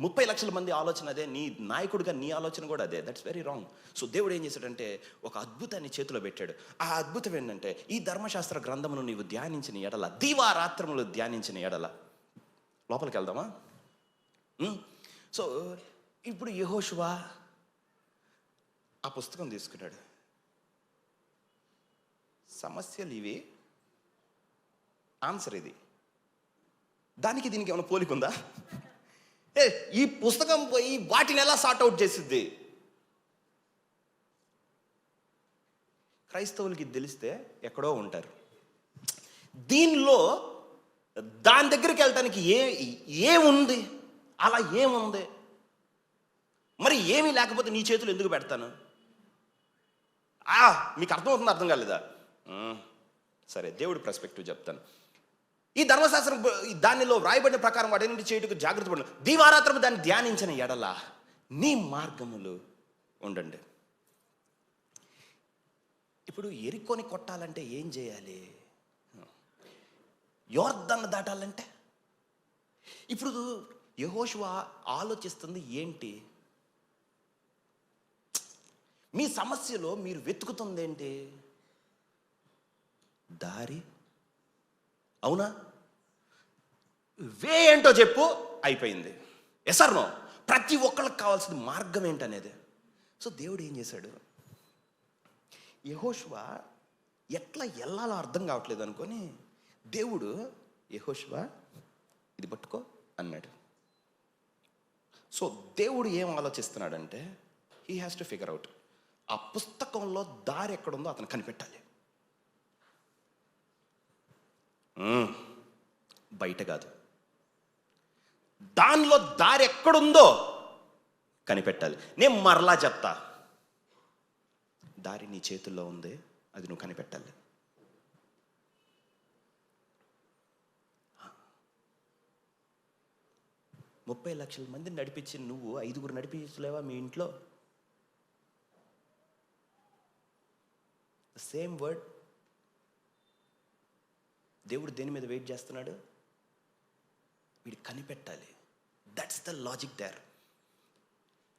30 లక్షల మంది ఆలోచన అదే, నీ నాయకుడిగా నీ ఆలోచన కూడా అదే. That's very wrong. సో దేవుడు ఏం చేశాడంటే ఒక అద్భుతాన్ని చేతిలో పెట్టాడు. ఆ అద్భుతం ఏంటంటే ఈ ధర్మశాస్త్ర గ్రంథమును నీవు ధ్యానించిన ఎడల, దీవారాత్రములు ధ్యానించిన ఎడల. లోపలికి వెళ్దామా? సో ఇప్పుడు యెహోషువ ఆ పుస్తకం తీసుకున్నాడు. సమస్యలు ఇవి, ఆన్సర్ ఇది. దానికి దీనికి ఏమైనా పోలికుందా? ఈ పుస్తకం పోయి వాటిని ఎలా సార్ట్అవుట్ చేసిద్ది? క్రైస్తవులకి తెలిస్తే ఎక్కడో ఉంటారు. దీనిలో దాని దగ్గరికి వెళ్ళటానికి ఏముంది? అలా ఏముంది? మరి ఏమీ లేకపోతే నీ చేతులు ఎందుకు పెడతాను? మీకు అర్థమవుతుందో అర్థం కాలేదా? సరే, దేవుడి పర్స్పెక్టివ్ చెప్తాను. ఈ ధర్మశాస్త్రం దానిలో వ్రాయబడిన ప్రకారం వాటిని చేయుటకు జాగ్రత్త పడిన, దీవారాత్రము దాన్ని ధ్యానించిన ఎడల నీ మార్గములు ఉండండి. ఇప్పుడు ఎరికోని కొట్టాలంటే ఏం చేయాలి? యోర్దాను దాటాలంటే ఇప్పుడు యెహోషువ ఆలోచిస్తుంది ఏంటి? మీ సమస్యలో మీరు వెతుకుతుంది ఏంటి? దారి. అవునా? వే ఏంటో చెప్పు, అయిపోయింది. Yes or no? ప్రతి ఒక్కళ్ళకి కావాల్సిన మార్గం ఏంటనేది. సో దేవుడు ఏం చేశాడు, యెహోషువ ఎట్లా వెళ్ళాలో అర్థం కావట్లేదు అనుకొని దేవుడు, యెహోషువ ఇది పట్టుకో అన్నాడు. సో దేవుడు ఏం ఆలోచిస్తున్నాడంటే, he has to figure out, ఆ పుస్తకంలో దారి ఎక్కడుందో అతను కనిపెట్టాలి. బయట కాదు, దానిలో దారి ఎక్కడుందో కనిపెట్టాలి. నేను మరలా చెప్తా, దారి నీ చేతుల్లో ఉంది, అది నువ్వు కనిపెట్టాలి. ముప్పై లక్షల మందిని నడిపించి నువ్వు 5 నడిపించలేవా మీ ఇంట్లో? Same word. దేవుడు దేని మీద వెయిట్ చేస్తున్నాడు? వీడు కనిపెట్టాలి. That's the logic there.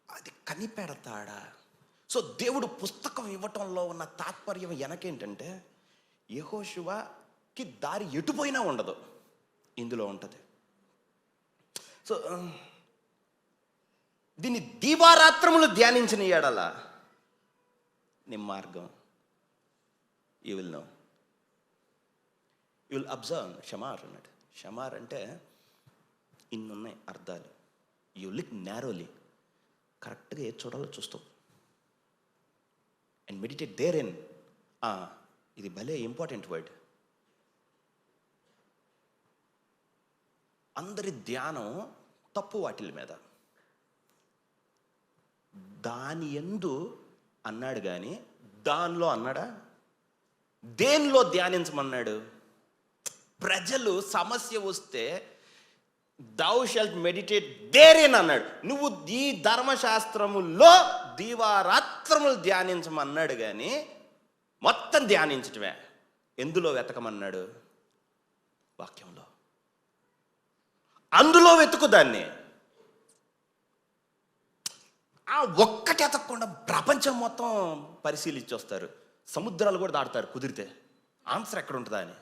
అది కనిపెడతాడా? సో దేవుడు పుస్తకం ఇవ్వటంలో ఉన్న తాత్పర్యం వెనకేంటంటే, యెహోషువకి దారి ఎటుపోయినా ఉండదు, ఇందులో ఉంటుంది. సో దీన్ని దీవారాత్రములు ధ్యానించిన ఎడల నీ మార్గం, you will know, you will observe. Shamar అన్నాడు. షమార్ అంటే ఇన్నున్నాయి అర్థాలు. యూ లుక్ నారోలీ, కరెక్ట్గా ఏది చూడాలో చూస్తావు. And meditate therein. ఇది భలే ఇంపార్టెంట్ వర్డ్. అందరి ధ్యానం తప్పు వాటిల మీద. దాని యందు అన్నాడు కానీ దానిలో అన్నాడా? దేనిలో ధ్యానించమన్నాడు? ప్రజలు సమస్య వస్తే thou shalt meditate therein అన్నాడు. నువ్వు ఈ ధర్మశాస్త్రములో దీవారాత్రములు ధ్యానించమన్నాడు కానీ మొత్తం ధ్యానించటమే. ఎందులో వెతకమన్నాడు? వాక్యంలో. అందులో వెతుకు దాన్ని. ఆ ఒక్కటి ఎతకకుండా ప్రపంచం మొత్తం పరిశీలించి వస్తారు. సముద్రాలు కూడా దాటుతారు కుదిరితే. ఆన్సర్ ఎక్కడ ఉంటుందా అని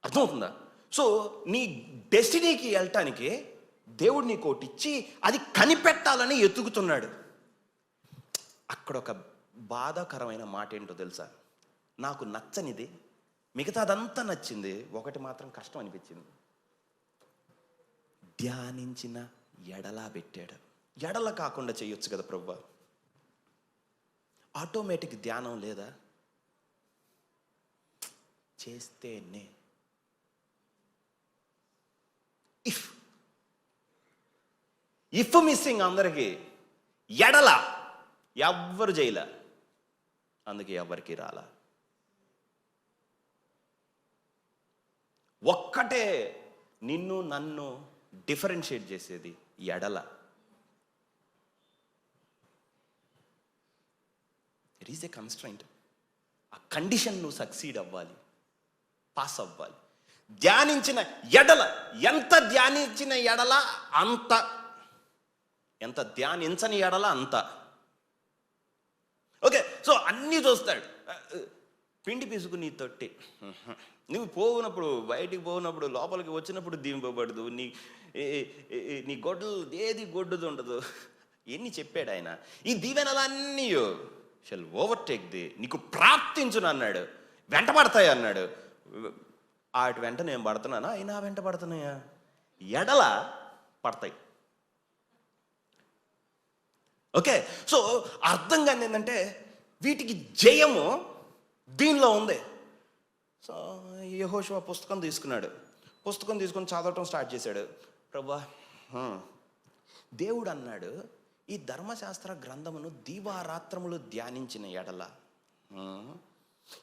అర్థమవుతుందా? సో నీ డెస్టినీకి వెళ్ళటానికి దేవుడు నీకు ఒకటి ఇచ్చి అది కనిపెట్టాలని ఎతుకుతున్నాడు. అక్కడ ఒక బాధాకరమైన మాట ఏంటో తెలుసా? నాకు నచ్చనిది, మిగతాదంతా నచ్చింది, ఒకటి మాత్రం కష్టం అనిపించింది. ధ్యానించిన ఎడలా పెట్టాడు. ఎడల కాకుండా చేయొచ్చు కదా ప్రభువా? ఆటోమేటిక్ ధ్యానం లేదా? చేస్తేనే. ఇఫ్ మిస్సింగ్ అందరికీ. ఎడల ఎవ్వరు చేయలే, అందుకే ఎవరికి రాలా. ఒక్కటే నిన్ను నన్ను డిఫరెన్షియేట్ చేసేది ఎడల. It is a constraint. ఆ కండిషన్ నువ్వు సక్సీడ్ అవ్వాలి, పాస్ అవ్వాలి. ధ్యానించిన ఎడల, ఎంత ధ్యానించిన ఎడల అంత, ఎంత ధ్యానించని ఎడల అంత. ఓకే, సో అన్నీ చూస్తాడు. పిండి పిసుకు నీ తొట్టి. నువ్వు పోయినప్పుడు, బయటికి పోయినప్పుడు, లోపలికి వచ్చినప్పుడు దీంపబడదు. నీ గొడ్డలు ఏది గొడ్డుది ఉండదు. ఎన్ని చెప్పాడు ఆయన? ఈ దీవెనలన్నీ షల్ ఓవర్టేక్ ది, నీకు ప్రాప్తించును అన్నాడు. వెంట పడతాయి అన్నాడు. వాటి వెంట నేను పడుతున్నానా? అయినా వెంట పడుతున్నాయా? ఎడల పడతాయి. ఓకే, సో అర్థం కాని ఏంటంటే వీటికి జయము దీనిలో ఉంది. సో యెహోషువ పుస్తకం తీసుకున్నాడు. పుస్తకం తీసుకొని చదవటం స్టార్ట్ చేశాడు. ప్రభువా, దేవుడు అన్నాడు, ఈ ధర్మశాస్త్ర గ్రంథమును దీవారాత్రములు ధ్యానించిన ఎడల.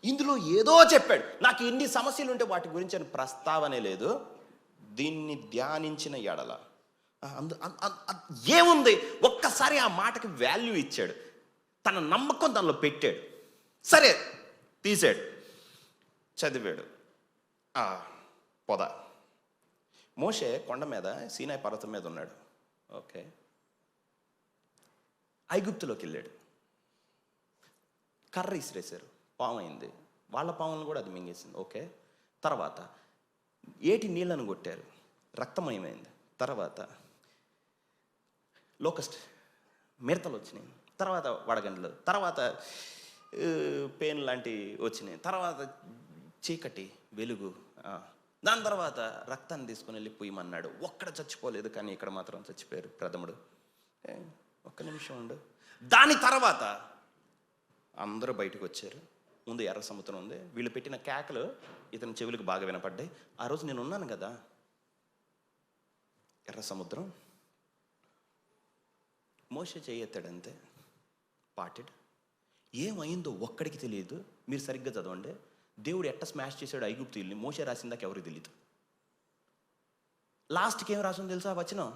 ఇందులో ఏదో చెప్పాడు. నాకు ఎన్ని సమస్యలు ఉంటే వాటి గురించి అని ప్రస్తావనే లేదు. దీన్ని ధ్యానించిన ఎడల ఏముంది? ఒక్కసారి ఆ మాటకి వాల్యూ ఇచ్చాడు. తన నమ్మకం దానిలో పెట్టాడు. సరే, తీసాడు, చదివాడు. పొద. మోషే కొండ మీద, సీనాయి పర్వతం మీద ఉన్నాడు. ఓకే, ఐగుప్తులోకి వెళ్ళాడు. కర్ర ఇసిరేశారు, పాము అయింది. వాళ్ళ పాములను కూడా అది మింగేసింది. ఓకే. తర్వాత ఏటి నీళ్ళను కొట్టారు, రక్తమయమైంది. తర్వాత లోకస్ట్ మిడతలు వచ్చినాయి. తర్వాత వడగండ్లు, తర్వాత పెయిన్ లాంటివి వచ్చినాయి. తర్వాత చీకటి, వెలుగు. దాని తర్వాత రక్తాన్ని తీసుకుని వెళ్ళి పొయ్యమన్నాడు. ఒక్కడ చచ్చిపోలేదు, కానీ ఇక్కడ మాత్రం చచ్చిపోయారు ప్రథముడు. ఒక్క నిమిషం ఉండు. దాని తర్వాత అందరూ బయటకు వచ్చారు. ముందు ఎర్ర సముద్రం ఉంది. వీళ్ళు పెట్టిన కేకలు ఇతని చెవులకు బాగా వినపడ్డాయి. ఆ రోజు నేను ఉన్నాను కదా. ఎర్ర సముద్రం, మోషే చేయెత్తాడంతే, పాటెడ్. ఏమైందో ఒక్కడికి తెలియదు. మీరు సరిగ్గా చదవండి. దేవుడు ఎట్ట స్మాష్ చేశాడు ఐగుప్తీయుల్ని, మోషే రాసిందాక ఎవరికి తెలియదు. లాస్ట్కి ఏం రాసిందో తెలుసా వచనం?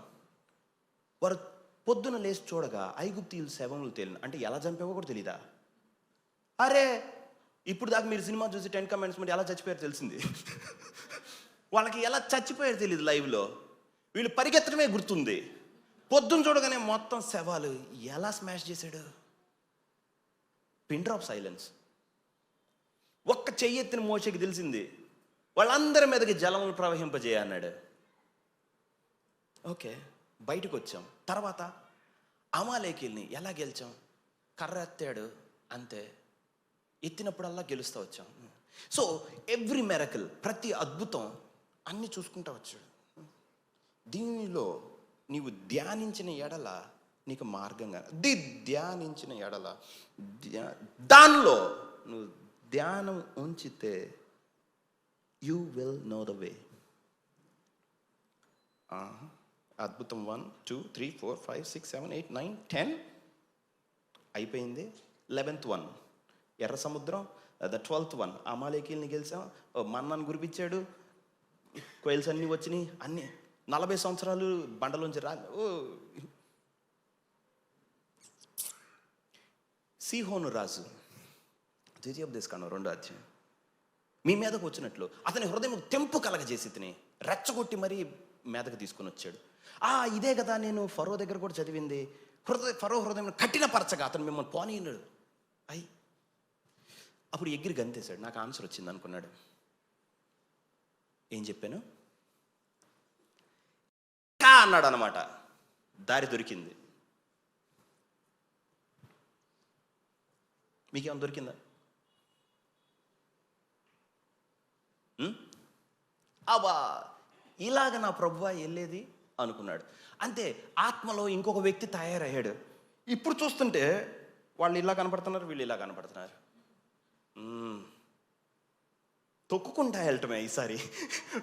వారు పొద్దున లేచి చూడగా ఐగుప్తీయులు శవములు తేలిన. అంటే ఎలా చంపావో కూడా తెలీదా? అరే ఇప్పుడు దాకా మీరు సినిమా చూసి 10 కమెంట్స్ ఎలా చచ్చిపోయారు తెలిసింది. వాళ్ళకి ఎలా చచ్చిపోయారు తెలియదు లైవ్లో. వీళ్ళు పరిగెత్తడమే గుర్తుంది. పొద్దున్న చూడగానే మొత్తం శవాలు. ఎలా స్మాష్ చేశాడు? Pin drop silence. ఒక్క చెయ్యెత్తిన మోషేకి తెలిసింది, వాళ్ళందరి మీదకి జలములు ప్రవహింపజేయ అన్నాడు. ఓకే, బయటకు వచ్చాం. తర్వాత అమాలేకీల్ని ఎలా గెలిచాం? కర్ర ఎత్తాడు అంతే, ఎత్తినప్పుడల్లా గెలుస్తూ వచ్చాం. సో ఎవ్రీ మెరకల్, ప్రతి అద్భుతం అన్నీ చూసుకుంటూ వచ్చాడు. దీనిలో నీవు ధ్యానించిన ఎడల నీకు మార్గంగా, ధ్యానించిన ఎడల దానిలో నువ్వు ధ్యానం ఉంచితే you will know the way. అద్భుతం 1 2 3 4 5 6 7 8 9 10 అయిపోయింది. 11th one ఎర్ర సముద్రం. ద 12th one అమాలేకీల్ని గెలిచాం. మన్నాను గురిపించాడు, కోయిల్స్ అన్నీ వచ్చినాయి. అన్నీ 40 సంవత్సరాలు బండలోంచి సీహోను రాజు, ద్వితీయోపదేశకాండం 2వ అధ్యాయం. మీ మీదకు వచ్చినట్లు అతని హృదయం తెంపు కలగజేసి తిని రెచ్చగొట్టి మరీ మీదకు తీసుకుని వచ్చాడు. ఇదే కదా నేను ఫరో దగ్గర కూడా చదివింది. ఫరో హృదయం కఠినపరచగా అతను మిమ్మల్ని పోనీయన్నాడు. అప్పుడు ఎగిరి గంతేశాడు. నాకు ఆన్సర్ వచ్చింది అనుకున్నాడు. ఏం చెప్పాను? అన్నాడు అనమాట. దారి దొరికింది. మీకేమైనా దొరికిందా? అబ్బా, ఇలాగ నా ప్రభువా వెళ్ళేది అనుకున్నాడు. అంతే, ఆత్మలో ఇంకొక వ్యక్తి తయారయ్యాడు. ఇప్పుడు చూస్తుంటే వాళ్ళు ఇలా కనపడుతున్నారు, వీళ్ళు ఇలా కనపడుతున్నారు. తొక్కుకుంటా వెళ్ళటమే ఈసారి.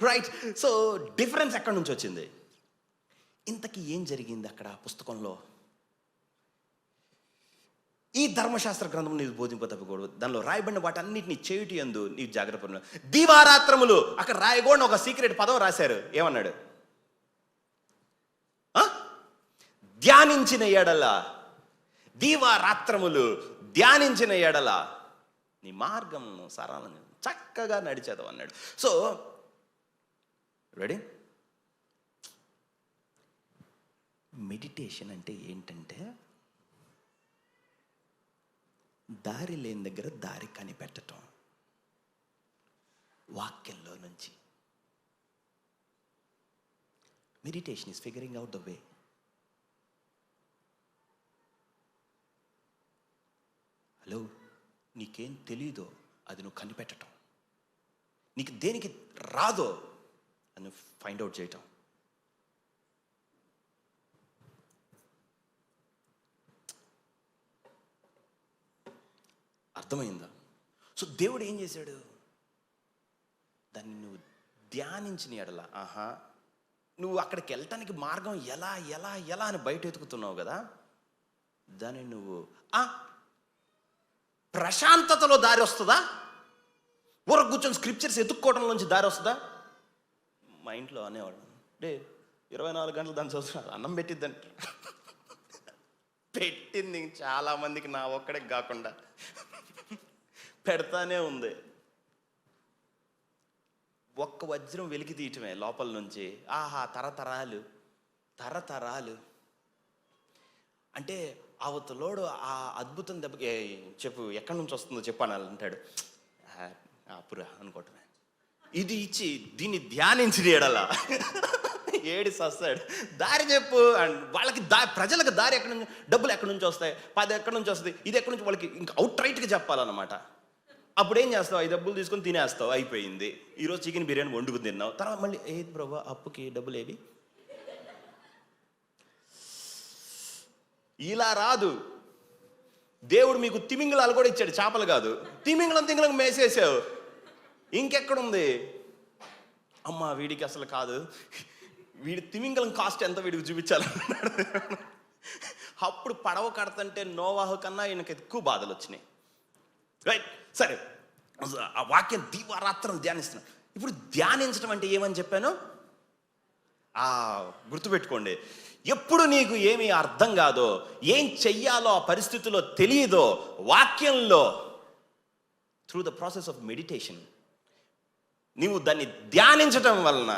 రైట్. సో డిఫరెన్స్ ఎక్కడి నుంచి వచ్చింది? ఇంతకీ ఏం జరిగింది అక్కడ పుస్తకంలో? ఈ ధర్మశాస్త్ర గ్రంథం నీకు బోధింప తప్పకూడదు, దానిలో రాయబడిన వాటన్నిటిని చేయుటి యందు నీకు జాగ్రత్త పడిన. దివారాత్రములు అక్కడ రాయకూడని ఒక సీక్రెట్ పదం రాశారు. ఏమన్నాడు? ధ్యానించిన ఎడల, దివారాత్రములు ధ్యానించిన ఎడల నీ మార్గం సరళంగా చక్కగా నడిచేదాం అన్నాడు. So ready? మెడిటేషన్ అంటే ఏంటంటే దారి లేని దగ్గర దారి కనిపెట్టడం. వాక్యంలో నుంచి meditation is figuring out the way. Hello, నీకేం తెలీదో అది నువ్వు కనిపెట్టడం, నీకు దేనికి రాదో అని ఫైండ్ అవుట్ చేయటం. అర్థమైందా? సో దేవుడు ఏం చేశాడు? దాన్ని నువ్వు ధ్యానించిన ఎడల, నువ్వు అక్కడికి వెళ్ళటానికి మార్గం ఎలా ఎలా ఎలా అని బయట ఎతుకుతున్నావు కదా, దాన్ని నువ్వు ప్రశాంతతలో దారి వస్తుందా? ఊర కూర్చొని స్క్రిప్చర్స్ ఎత్తుక్కోవడంలోంచి దారి వస్తుందా? మా ఇంట్లో అనేవాడు, 24 గంటలు దాని చదువుతున్నారు, అన్నం పెట్టిద్దంట. పెట్టింది చాలామందికి, నా ఒక్కడికి కాకుండా పెడతానే ఉంది. ఒక్క వజ్రం వెలికి తీయటమే లోపల నుంచి. తరతరాలు తరతరాలు అంటే అవతలోడు ఆ అద్భుతం దెబ్బకి చెప్పు ఎక్కడి నుంచి వస్తుందో చెప్పు అని అంటాడు. అప్పురా అనుకోవటమే. ఇది ఇచ్చి దీన్ని ధ్యానించి ఏడలా ఏడి సస్తాడు. దారి చెప్పు అండ్ వాళ్ళకి ప్రజలకు దారి ఎక్కడి నుంచి, డబ్బులు ఎక్కడి నుంచి వస్తాయి, 10 ఎక్కడి నుంచి వస్తుంది, ఇది ఎక్కడి నుంచి, వాళ్ళకి ఇంకా అవుట్ రైట్గా చెప్పాలన్నమాట. అప్పుడు ఏం చేస్తావు, 5 డబ్బులు తీసుకొని తినేస్తావు, అయిపోయింది. ఈరోజు చికెన్ బిర్యానీ వండుకుని తిన్నావు, తర్వాత మళ్ళీ ఏది ప్రభు అప్పుకి డబ్బులు ఏవి? ఇలా రాదు. దేవుడు మీకు తిమింగలాలు కూడా ఇచ్చాడు, చేపలు కాదు. తిమింగలం మేసేసావు, ఇంకెక్కడుంది? అమ్మ వీడికి అసలు కాదు, వీడి తిమింగలం కాస్ట్ ఎంత వీడికి చూపించాలన్నాడు. అప్పుడు పడవ కడతంటే నోవాహు కన్నా ఈయనకి ఎక్కువ బాధలు వచ్చినాయి. రైట్, సరే, ఆ వాక్యం దీవారాత్రం ధ్యానిస్తున్నాను. ఇప్పుడు ధ్యానించడం అంటే ఏమని చెప్పాను? గుర్తుపెట్టుకోండి, ఎప్పుడు నీకు ఏమీ అర్థం కాదో, ఏం చెయ్యాలో ఆ పరిస్థితిలో తెలియదో, వాక్యంలో through the process of meditation నీవు దాన్ని ధ్యానించటం వలన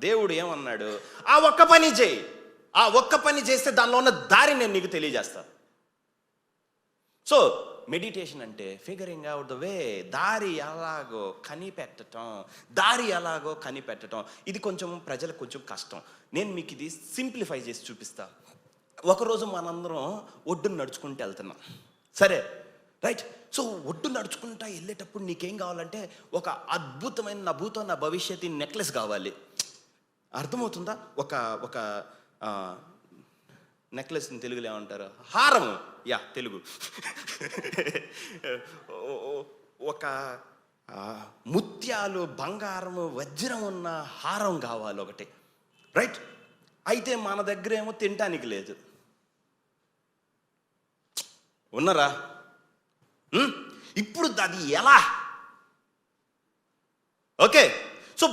దేవుడు ఏమన్నాడు, ఆ ఒక్క పని చేయి, ఆ ఒక్క పని చేస్తే దానిలో ఉన్న దారి నేను నీకు తెలియజేస్తాను. సో మెడిటేషన్ అంటే ఫిగరింగ్ అవుట్ ద వే, దారి ఎలాగో కనిపెట్టడం. ఇది కొంచెం ప్రజలకు కొంచెం కష్టం. నేను మీకు ఇది సింప్లిఫై చేసి చూపిస్తా. ఒకరోజు మనందరం ఒడ్డును నడుచుకుంటూ వెళ్తున్నాం, సరే రైట్. సో ఒడ్డు నడుచుకుంటా వెళ్ళేటప్పుడు నీకేం కావాలంటే ఒక అద్భుతమైన నా భూతం నా భవిష్యత్తు నెక్లెస్ కావాలి. అర్థమవుతుందా? ఒక నెక్లెస్ని తెలుగులో ఏమంటారు? హారం. యా, తెలుగు. ఒక ముత్యాలు, బంగారము, వజ్రం ఉన్న హారం కావాలి ఒకటి, రైట్. అయితే మన దగ్గర ఏమో తినటానికి లేదు. ఉన్నారా? ఇప్పుడు అది ఎలా? ఓకే, సో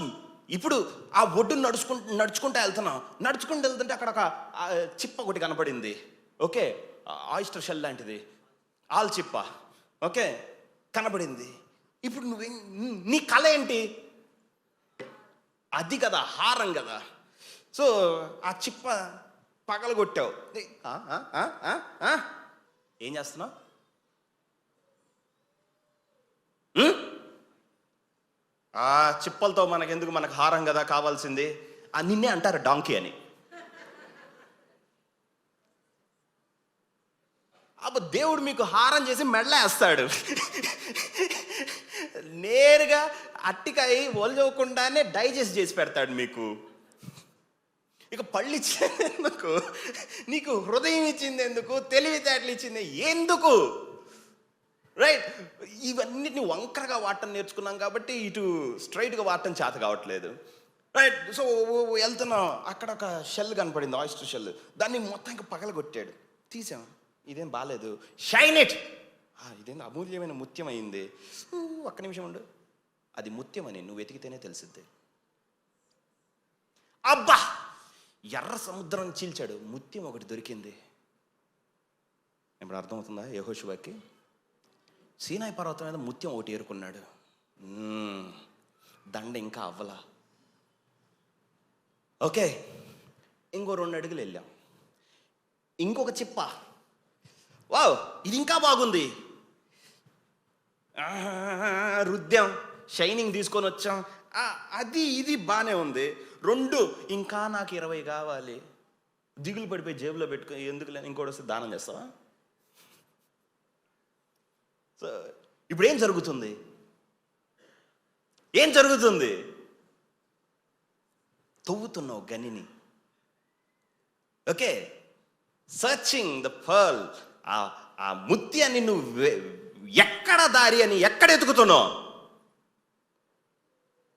ఇప్పుడు ఆ ఒడ్డును నడుచుకుంటూ వెళ్తుంటే అక్కడ ఒక చిప్ప ఒకటి కనపడింది. ఓకే, ఆయిస్టర్ షెల్ లాంటిది, ఆల్ చిప్ప. ఓకే, కనపడింది. ఇప్పుడు నీ కళ ఏంటి? అది కదా, హారం కదా. సో ఆ చిప్ప పగలగొట్టావు. ఏం చేస్తున్నావు? ఆ చిప్పలతో మనకెందుకు, మనకు హారం కదా కావాల్సింది. నిన్నే అంటారు డాంకీ అని. అప్పుడు దేవుడు మీకు హారం చేసి మెడలో వేస్తాడు. నేరుగా అట్టికాయ ఒలజవ్వకుండానే డైజెస్ట్ చేసి పెడతాడు మీకు. ఇక పళ్ళు ఇచ్చింది ఎందుకు, నీకు హృదయం ఇచ్చింది ఎందుకు, తెలివితేటలు ఇచ్చింది ఎందుకు? రైట్, ఇవన్నిటిని వంకరగా వాడటం నేర్చుకున్నాం కాబట్టి ఇటు స్ట్రైట్గా వాడటం చేత కావట్లేదు. రైట్, సో వెళ్తున్నాం, అక్కడ ఒక షెల్ కనపడింది, ఆయిస్టర్ షెల్. దాన్ని మొత్తం ఇంకా పగలగొట్టాడు. తీసాం, ఇదేం బాగాలేదు. షైన్ ఇట్, ఇదేం అమూల్యమైన ముత్యం అయింది. ఒక్క నిమిషం ఉండు, అది ముత్యం అని నువ్వు వెతికితేనే తెలిసిద్ది. అబ్బా, ఎర్ర సముద్రం చీల్చాడు, ముత్యం ఒకటి దొరికింది. ఇప్పుడు అర్థమవుతుందా? యెహోషువకి సీనాయి పర్వతం మీద ముత్యం ఒకటి ఏరుకున్నాడు. దండ ఇంకా అవ్వలా. ఓకే, ఇంకో 2 అడుగులు వెళ్ళాం, ఇంకొక చిప్ప. వావ్, ఇది ఇంకా బాగుంది. రుద్దాం, షైనింగ్ తీసుకొని వచ్చాం. అది ఇది బాగానే ఉంది. 2, ఇంకా నాకు 20 కావాలి. దిగులు పడిపోయి జేబులో పెట్టుకో, ఎందుకు లేని ఇంకోటి వస్తే దానం చేస్తావా? సో ఇప్పుడు ఏం జరుగుతుంది? తవ్వుతున్నావు గనిని. Okay, searching the pearl. ఆ ముత్యాన్ని నువ్వు ఎక్కడ దారి అని ఎక్కడ ఎతుకుతున్నావు?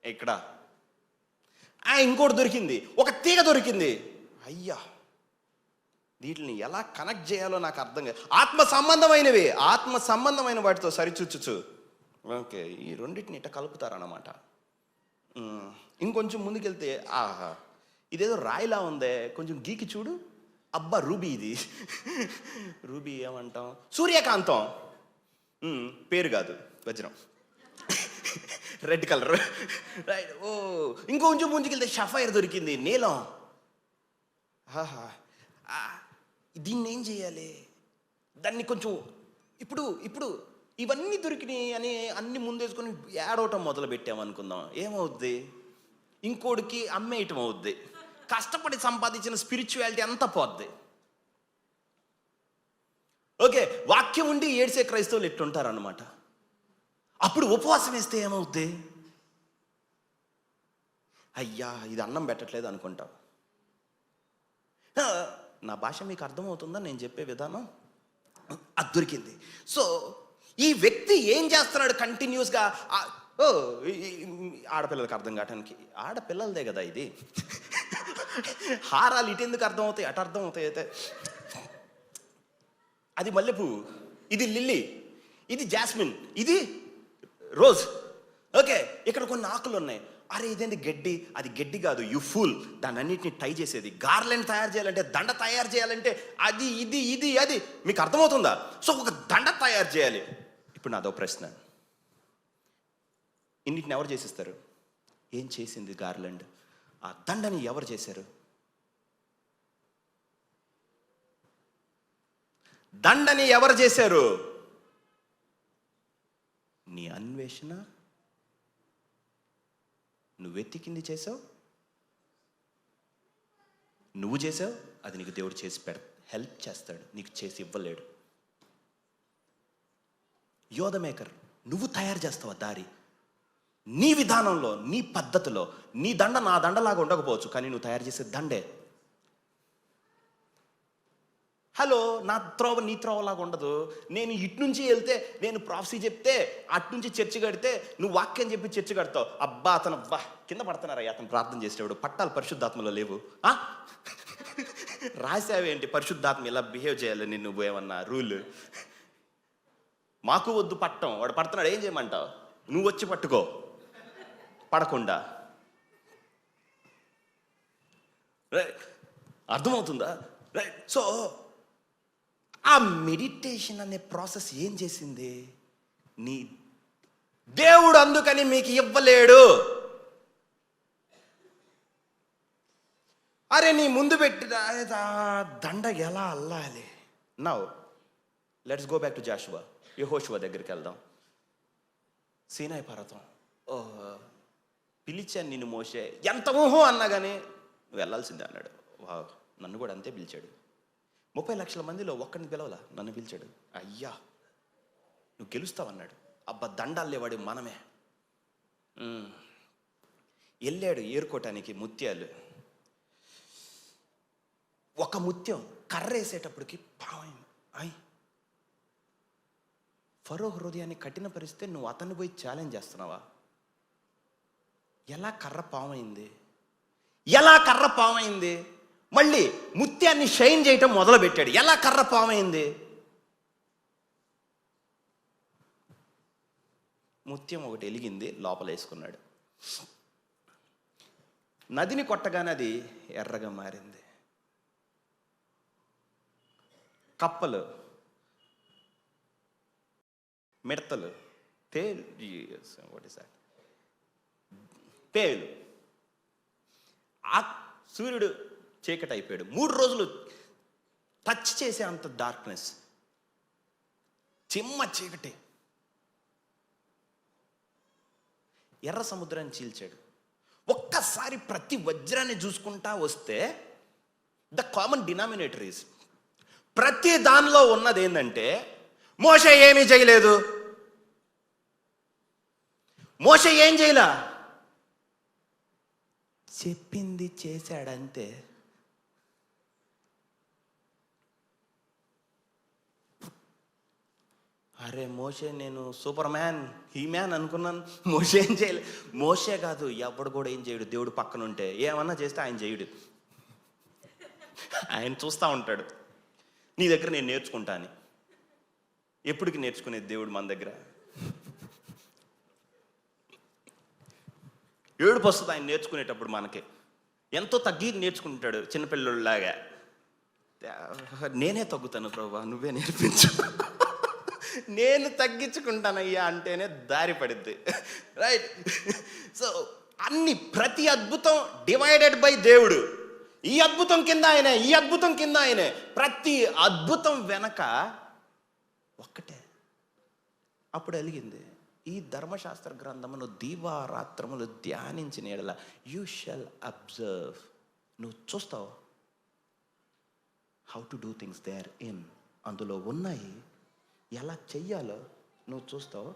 ఇక్కడ. ఇంకోటి దొరికింది, ఒక తీగ దొరికింది. అయ్యా, వీటిని ఎలా కనెక్ట్ చేయాలో నాకు అర్థం కాదు. ఆత్మ సంబంధమైన వాటితో సరిచూచు. ఓకే, ఈ రెండింటిని ఇట్ట కలుపుతారన్నమాట. ఇంకొంచెం ముందుకెళ్తే, ఇదేదో రాయిలా ఉందే, కొంచెం గీకి చూడు. అబ్బా, రూబీ. ఇది రూబీ ఏమంటాం? సూర్యకాంతం. పేరు కాదు, వజ్రం, రెడ్ కలర్. రైట్. ఇంకొంచెం ముందుకెళ్తే షఫైర్ దొరికింది, నీలం. దీన్ని ఏం చేయాలి? దాన్ని కొంచెం ఇప్పుడు ఇప్పుడు ఇవన్నీ దొరికినాయి అని అన్ని ముందేసుకొని ఏడవటం మొదలు పెట్టామనుకుందాం, ఏమవుద్ది? ఇంకోడికి అమ్మేయటం అవుద్ది. కష్టపడి సంపాదించిన స్పిరిచువాలిటీ అంతా పోద్ది. ఓకే, వాక్యం ఉండి ఏడ్చే క్రైస్తవులు ఎట్టుంటారన్నమాట. అప్పుడు ఉపవాసం వేస్తే ఏమవుద్ది? అయ్యా ఇది అన్నం పెట్టట్లేదు అనుకుంటాం. నా భాష మీకు అర్థమవుతుందా నేను చెప్పే విధానం? అది దొరికింది. సో ఈ వ్యక్తి ఏం చేస్తున్నాడు కంటిన్యూస్గా? ఆడపిల్లలకు అర్థం కావటానికి, ఆడపిల్లలదే కదా ఇది. హారాలు ఇటు ఎందుకు అర్థం అవుతాయి, అటు అర్థం అవుతాయి. అయితే అది మల్లెపువ్వు, ఇది లిల్లీ, ఇది జాస్మిన్, ఇది రోజ్. ఓకే, ఇక్కడ కొన్ని ఆకులు ఉన్నాయి. అరే ఇదేంటి గడ్డి? అది గడ్డి కాదు, యు ఫూల్. దాన్ని అన్నింటినీ టై చేసేది. గార్లెండ్ తయారు చేయాలంటే, దండ తయారు చేయాలంటే అది ఇది ఇది అది. మీకు అర్థమవుతుందా? సో ఒక దండ తయారు చేయాలి. ఇప్పుడు నాదో ప్రశ్న, ఇన్నిటిని ఎవరు చేసిస్తారు? ఏం చేసింది గార్లెండ్? ఆ దండని ఎవరు చేశారు? దండని ఎవరు చేశారు? నీ అన్వేషణ, నువ్వు వెతికింది చేసావు, నువ్వు చేసావు. అది నీకు దేవుడు చేసి హెల్ప్ చేస్తాడు, నీకు చేసి ఇవ్వలేడు. యోధ మేకర్, నువ్వు తయారు చేస్తావు దారి, నీ విధానంలో, నీ పద్ధతిలో. నీ దండ నా దండలాగా ఉండకపోవచ్చు, కానీ నువ్వు తయారు చేసే దండే. హలో, నా త్రోవ నీ త్రోవలాగా ఉండదు. నేను ఇటు నుంచి వెళ్తే, నేను ప్రాఫసీ చెప్తే అటు నుంచి చర్చి కడితే, నువ్వు వాక్యం చెప్పి చర్చి కడతావు. అబ్బా అతను కింద పడుతున్నారయ్యా అతను ప్రార్థన చేసేవాడు. పట్టాలు పరిశుద్ధాత్మలో లేవు. రాసావేంటి పరిశుద్ధాత్మ ఇలా బిహేవ్ చేయాలని నువ్వు ఏమన్నా రూల్? మాకు వద్దు పట్టం, వాడు పడుతున్నాడు, ఏం చేయమంటావు? నువ్వు వచ్చి పట్టుకో పడకుండా. రైట్, అర్థమవుతుందా? రైట్. సో ఆ మెడిటేషన్ అనే ప్రాసెస్ ఏం చేసింది? నీ దేవుడు అందుకని మీకు ఇవ్వలేడు. అరే నీ ముందు పెట్టి దండ ఎలా అల్లాలి? Now let's go back to Joshua, యెహోషువ దగ్గరికి వెళ్దాం. సీనాయి పర్వతం. పిలిచాను నిన్ను మోషే, ఎంత ఊహో అన్నా కానీ నువ్వు వెళ్ళాల్సిందే అన్నాడు. వా, నన్ను కూడా అంతే పిలిచాడు. 30 లక్షల మందిలో ఒక్కడిని పిలవలా, నన్ను పిలిచాడు. అయ్యా నువ్వు గెలుస్తావన్నాడు. అబ్బా దండాలు లేవాడు మనమే. వెళ్ళాడు ఏరుకోవటానికి ముత్యాలు. ఒక ముత్యం కర్ర వేసేటప్పటికి పామైంది. ఫరో హృదయాన్ని కఠినపరిస్తే నువ్వు అతన్ని పోయి ఛాలెంజ్ చేస్తున్నావా? ఎలా కర్ర పామైంది? ఎలా కర్ర పామైంది? మళ్ళీ ముత్యాన్ని షైన్ చేయటం మొదలు పెట్టాడు. ఎలా కర్ర పామైంది? ముత్యం ఒకటి వెలిగింది, లోపల వేసుకున్నాడు. నదిని కొట్టగానే అది ఎర్రగా మారింది. కప్పలు, మిడతలు, పేలు, సూర్యుడు చీకటి అయిపోయాడు. 3 రోజులు టచ్ చేసే అంత డార్క్నెస్, చిమ్మ చీకటి. ఎర్ర సముద్రాన్ని చీల్చాడు. ఒక్కసారి ప్రతి వజ్రాన్ని చూసుకుంటా వస్తే ద కామన్ డినామినేటర్ ఈజ్, ప్రతి దానిలో ఉన్నది ఏంటంటే మోషే ఏమీ చేయలేదు. మోషే ఏం చేయలా, చెప్పింది చేశాడంతే. అరే మోషే, నేను సూపర్ మ్యాన్, హీ మ్యాన్ అనుకున్నాను. మోషే ఏం చేయలేదు. మోషే కాదు, ఎవడు కూడా ఏం చేయడు. దేవుడు పక్కన ఉంటే ఏమన్నా చేస్తే ఆయన చేయడు. ఆయన చూస్తూ ఉంటాడు. నీ దగ్గర నేను నేర్చుకుంటా అని. ఎప్పటికి నేర్చుకునేది దేవుడు మన దగ్గర? ఏడుపు వస్తుంది ఆయన నేర్చుకునేటప్పుడు. మనకి ఎంతో తగ్గి నేర్చుకుంటాడు చిన్నపిల్లలాగా. నేనే తగ్గుతాను ప్రభువా, నువ్వే నేర్పించు. నేను తగ్గించుకుంటానయ్యా అంటేనే దారి పడిద్ది. రైట్. సో ప్రతి అద్భుతం డివైడెడ్ బై దేవుడు. ఈ అద్భుతం కింద ఆయనే, ఈ అద్భుతం కింద ఆయనే. ప్రతి అద్భుతం వెనక ఒక్కటే. అప్పుడు అలిగింది, ఈ ధర్మశాస్త్ర గ్రంథమును దీవారాత్రములు ధ్యానించిన యెడల యూ షల్ అబ్జర్వ్. నువ్వు చూస్తావు how to do things therein. అందులో ఉన్నాయి, ఎలా చెయ్యాలో నువ్వు చూస్తావు,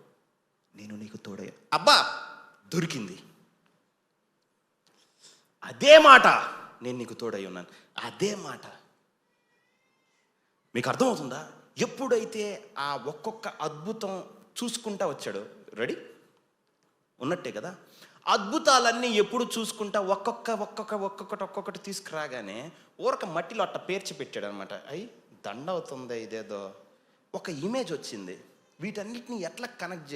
నేను నీకు తోడై. అబ్బా, దొరికింది. అదే మాట, నేను నీకు తోడై ఉన్నాను. అదే మాట. మీకు అర్థమవుతుందా? ఎప్పుడైతే ఆ ఒక్కొక్క అద్భుతం చూసుకుంటా వచ్చాడు, రెడీ ఉన్నట్టే కదా, అద్భుతాలన్నీ ఎప్పుడు చూసుకుంటా ఒక్కొక్కటి తీసుకురాగానే ఊరక మట్టిలో అట్ట పేర్చి పెట్టాడు అనమాట. అయ్యి దండ అవుతుంది, ఇదేదో ఒక ఇమేజ్ వచ్చింది. వీటన్నిటిని ఎట్లా కనెక్ట్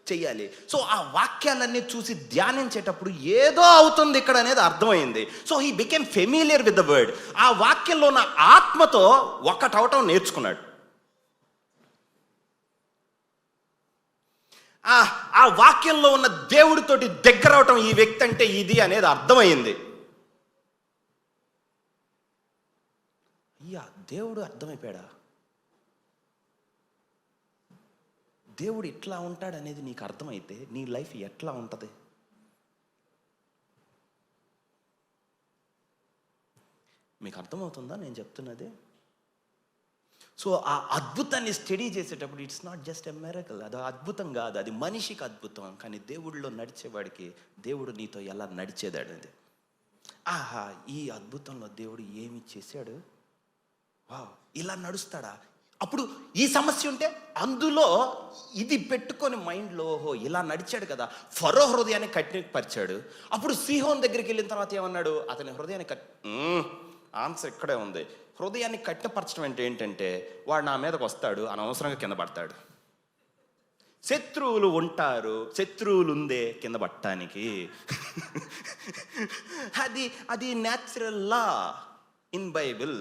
చెయ్యాలి. సో ఆ వాక్యాలన్నీ చూసి ధ్యానించేటప్పుడు ఏదో అవుతుంది ఇక్కడ అనేది అర్థమైంది. So he became familiar with the word. ఆ వాక్యంలో ఉన్న ఆత్మతో ఒకటవటం నేర్చుకున్నాడు. ఆ వాక్యంలో ఉన్న దేవుడితోటి దగ్గర అవటం, ఈ వ్యక్తి అంటే ఇది అనేది అర్థమైంది. అయ్యా, దేవుడు అర్థమైపోయాడా? దేవుడు ఇట్లా ఉంటాడు అనేది నీకు అర్థమైతే నీ లైఫ్ ఎట్లా ఉంటుంది? మీకు అర్థమవుతుందా నేను చెప్తున్నది? సో ఆ అద్భుతాన్ని స్టడీ చేసేటప్పుడు it's not just a miracle. అది అద్భుతం కాదు, అది మనిషికి అద్భుతం. కానీ దేవుడిలో నడిచేవాడికి దేవుడు నీతో ఎలా నడిచేదాడు. ఆహా, ఈ అద్భుతంలో దేవుడు ఏమి చేశాడు, వా, ఇలా నడుస్తాడా? అప్పుడు ఈ సమస్య ఉంటే అందులో ఇది పెట్టుకొని మైండ్లో, ఓహో ఇలా నడిచాడు కదా, ఫరో హృదయాన్ని కట్టిపరిచాడు. అప్పుడు సీహోన్ దగ్గరికి వెళ్ళిన తర్వాత ఏమన్నాడు, అతని హృదయాన్ని ఆన్సర్ ఇక్కడే ఉంది. హృదయాన్ని కట్టిపరచడం అంటే ఏంటంటే, వాడు నా మీదకి వస్తాడు, అనవసరంగా కింద పడతాడు. శత్రువులు ఉంటారు, శత్రువులు ఉందే కింద పట్టడానికి. అది న్యాచురల్ లా ఇన్ బైబిల్.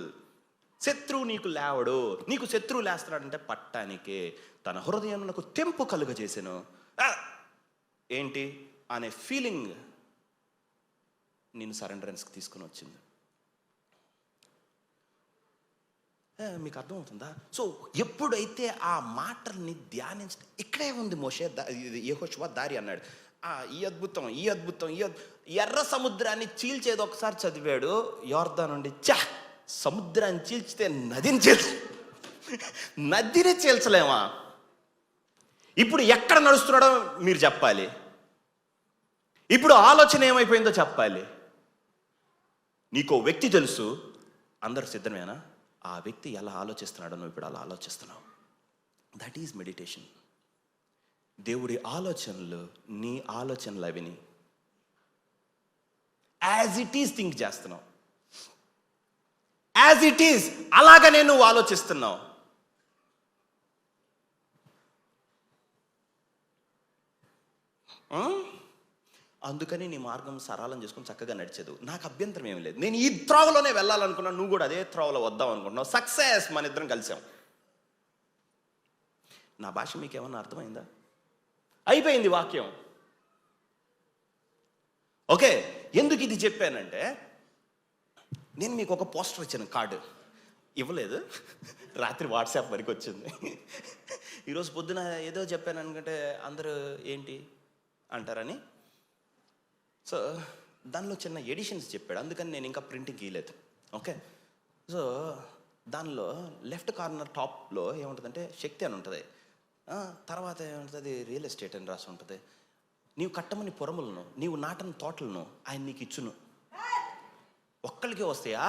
శత్రువు నీకు లేవడు, నీకు శత్రువు లేస్తున్నాడంటే పట్టానికే. తన హృదయంలో తెంపు కలుగజేసాను ఏంటి అనే ఫీలింగ్ నేను సరెండరెన్స్కి తీసుకుని వచ్చింది. మీకు అర్థమవుతుందా? సో ఎప్పుడైతే ఆ మాటల్ని ధ్యానించ, ఇక్కడే ఉంది మోషే, యెహోషువ దారి అన్నాడు. ఈ అద్భుతం, ఎర్ర సముద్రాన్ని చీల్చేది ఒకసారి చదివాడు. యోర్దాను నుండి సముద్రాన్ని చీల్చితే నదిని చీల్చలేమా? ఇప్పుడు ఎక్కడ నడుస్తున్నాడో మీరు చెప్పాలి. ఇప్పుడు ఆలోచన ఏమైపోయిందో చెప్పాలి. నీకో వ్యక్తి తెలుసు, అందరు సిద్ధమేనా? ఆ వ్యక్తి ఎలా ఆలోచిస్తున్నాడో నువ్వు ఇప్పుడు అలా ఆలోచిస్తున్నావు. That is meditation. దేవుడి ఆలోచనలు నీ ఆలోచనలు అవిని యాజ్ ఇట్ ఈజ్ థింక్ చేస్తున్నావు. యాజ్ ఇట్ ఈజ్ అలాగనే నువ్వు ఆలోచిస్తున్నావు. అందుకని నీ మార్గం సరళం చేసుకుని చక్కగా నడిచేదు. నాకు అభ్యంతరం ఏమి లేదు. నేను ఈ త్రోవలోనే వెళ్ళాలనుకున్నాను, నువ్వు కూడా అదే త్రోవలో వద్దాం అనుకుంటున్నావు. సక్సెస్, మన ఇద్దరం కలిసాం. నా భాష మీకు ఏమన్నా అర్థమైందా? అయిపోయింది వాక్యం. ఓకే, ఎందుకు ఇది చెప్పానంటే, నేను మీకు ఒక పోస్టర్ ఇచ్చాను, కార్డు ఇవ్వలేదు, రాత్రి వాట్సాప్ వరకు వచ్చింది. ఈరోజు పొద్దున ఏదో చెప్పాను అనుకుంటే అందరూ ఏంటి అంటారని. సో దానిలో చిన్న ఎడిషన్స్ చెప్పాడు, అందుకని నేను ఇంకా ప్రింటింగ్ ఇవ్వలేదు. ఓకే, సో దానిలో లెఫ్ట్ కార్నర్ టాప్లో ఏముంటుందంటే శక్తి అని ఉంటుంది. తర్వాత ఏముంటుంది, రియల్ ఎస్టేట్ అని రాసి ఉంటుంది. నీవు కట్టమని పొరములను, నీవు నాటని తోటలను ఆయన నీకు ఇచ్చును. ఒక్కడికే వస్తాయా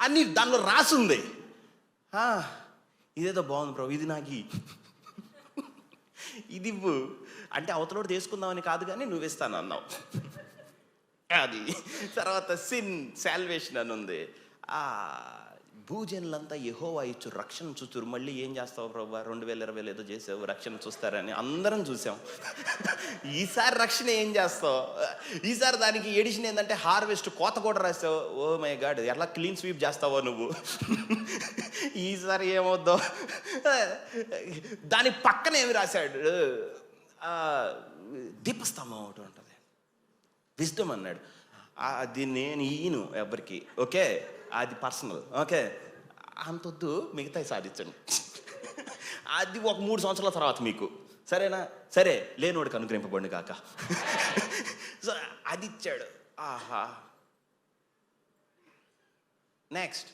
అని దానిలో రాసుంది. ఇదేదో బాగుంది బ్రో, ఇది నాకు ఇది ఇవ్వు అంటే అవతలోడు తీసుకుందామని కాదు, కానీ నువ్వు ఇస్తాను అన్నావు. అది తర్వాత సిన్ సాల్వేషన్ అని ఉంది. భూజనులంతా యెహోవా ఇచ్చు రక్షణ చూస్తురు. మళ్ళీ ఏం చేస్తావు ప్రభా, 2020 ఏదో చేసావు, రక్షణ చూస్తారని అందరం చూసాం. ఈసారి రక్షణ ఏం చేస్తావు? ఈసారి దానికి ఎడిషన్ ఏంటంటే హార్వెస్ట్, కోత కూడా రాసావు. ఓ మై గాడ్, ఎలా క్లీన్ స్వీప్ చేస్తావో నువ్వు. ఈసారి ఏమవుద్దో. దాని పక్కన ఏమి రాశాడు, దీపస్తంభం ఒకటి ఉంటుంది, విజ్డమ్ అన్నాడు. అది నేను ఈయను ఎవరికి, ఓకే, అది పర్సనల్. ఓకే, అంతొద్దు, మిగతాయి సాధించండి. అది ఒక 3 సంవత్సరాల తర్వాత మీకు, సరేనా? సరే, లేనోడికి అనుగ్రహింపబడి కాక. సో అది ఇచ్చాడు. ఆహా. నెక్స్ట్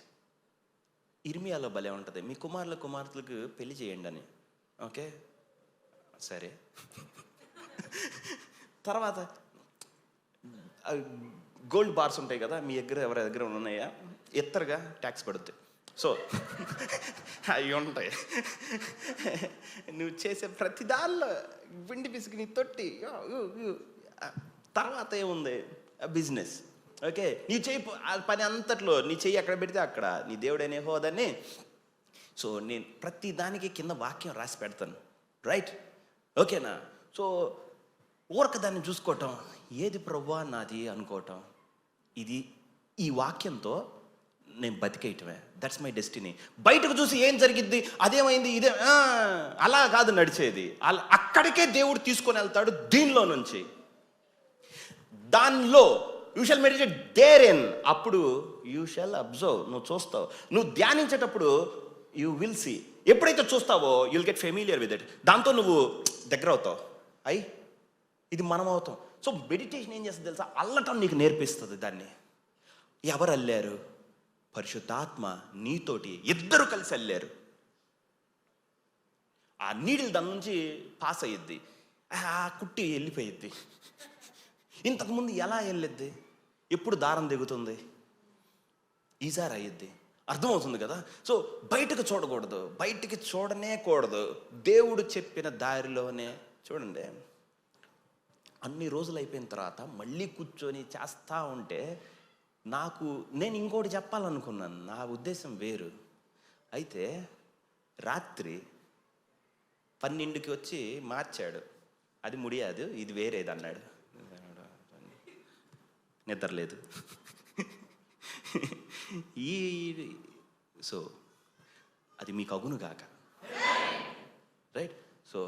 ఇర్మియాలో భలే ఉంటుంది, మీ కుమార్తెలకు పెళ్లి చేయండి అని. ఓకే, సరే. తర్వాత గోల్డ్ బార్స్ ఉంటాయి కదా, మీ దగ్గర ఎవరి దగ్గర ఉన్నాయా? ఎత్తరగా ట్యాక్స్ పడుద్ది. సో అవి ఉంటాయి. నువ్వు చేసే ప్రతి దానిలో పిండి పిసికి నీ తొట్టి. తర్వాత ఏముంది? బిజినెస్. ఓకే, నీ చెయ్యి పని అంతట్లో నీ చెయ్యి ఎక్కడ పెడితే అక్కడ నీ దేవుడనే హోదని. సో నేను ప్రతి దానికి కింద వాక్యం రాసి పెడతాను, రైట్? ఓకేనా? సో ఊరక దాన్ని చూసుకోవటం, ఏది ప్రభువా నాది అనుకోవటం, ఇది ఈ వాక్యంతో నేను బతికేయటమే. That's my destiny. బయటకు చూసి ఏం జరిగిద్ది, అదేమైంది, ఇదే అలా కాదు నడిచేది. అక్కడికే దేవుడు తీసుకొని వెళ్తాడు. దీనిలో నుంచి దానిలో you shall meditate therein. అప్పుడు యూ షల్ అబ్జర్వ్, నువ్వు చూస్తావు. నువ్వు ధ్యానించేటప్పుడు యూ విల్ సీ. ఎప్పుడైతే చూస్తావో you'll get familiar with it. దాంతో నువ్వు దగ్గర అవుతావు. ఇది మనం అవుతాం. సో మెడిటేషన్ ఏం చేస్తుంది తెలుసా? అల్లటం నీకు నేర్పిస్తుంది. దాన్ని ఎవరు అల్లారు? పరిశుద్ధాత్మ నీతోటి ఇద్దరు కలిసి అల్లారు. ఆ నీడిల్ దాని నుంచి పాస్ అయ్యిద్ది, ఆ కుట్టి వెళ్ళిపోయిద్ది. ఇంతకుముందు ఎలా వెళ్ళిద్ది? ఎప్పుడు దారం దిగుతుంది? ఈసారి అయ్యిద్ది. అర్థమవుతుంది కదా? సో బయటకు చూడకూడదు, బయటికి చూడనే కూడదు. దేవుడు చెప్పిన దారిలోనే చూడండి. అన్ని రోజులు అయిపోయిన తర్వాత మళ్ళీ కూర్చొని చేస్తూ ఉంటే నేను ఇంకోటి చెప్పాలనుకున్నాను. నా ఉద్దేశం వేరు. అయితే రాత్రి 12కి వచ్చి మార్చాడు. అది ముడియాదు, ఇది వేరేది అన్నాడు. నిద్రలేదు. సో అది మీకు అగును గాక, రైట్? సో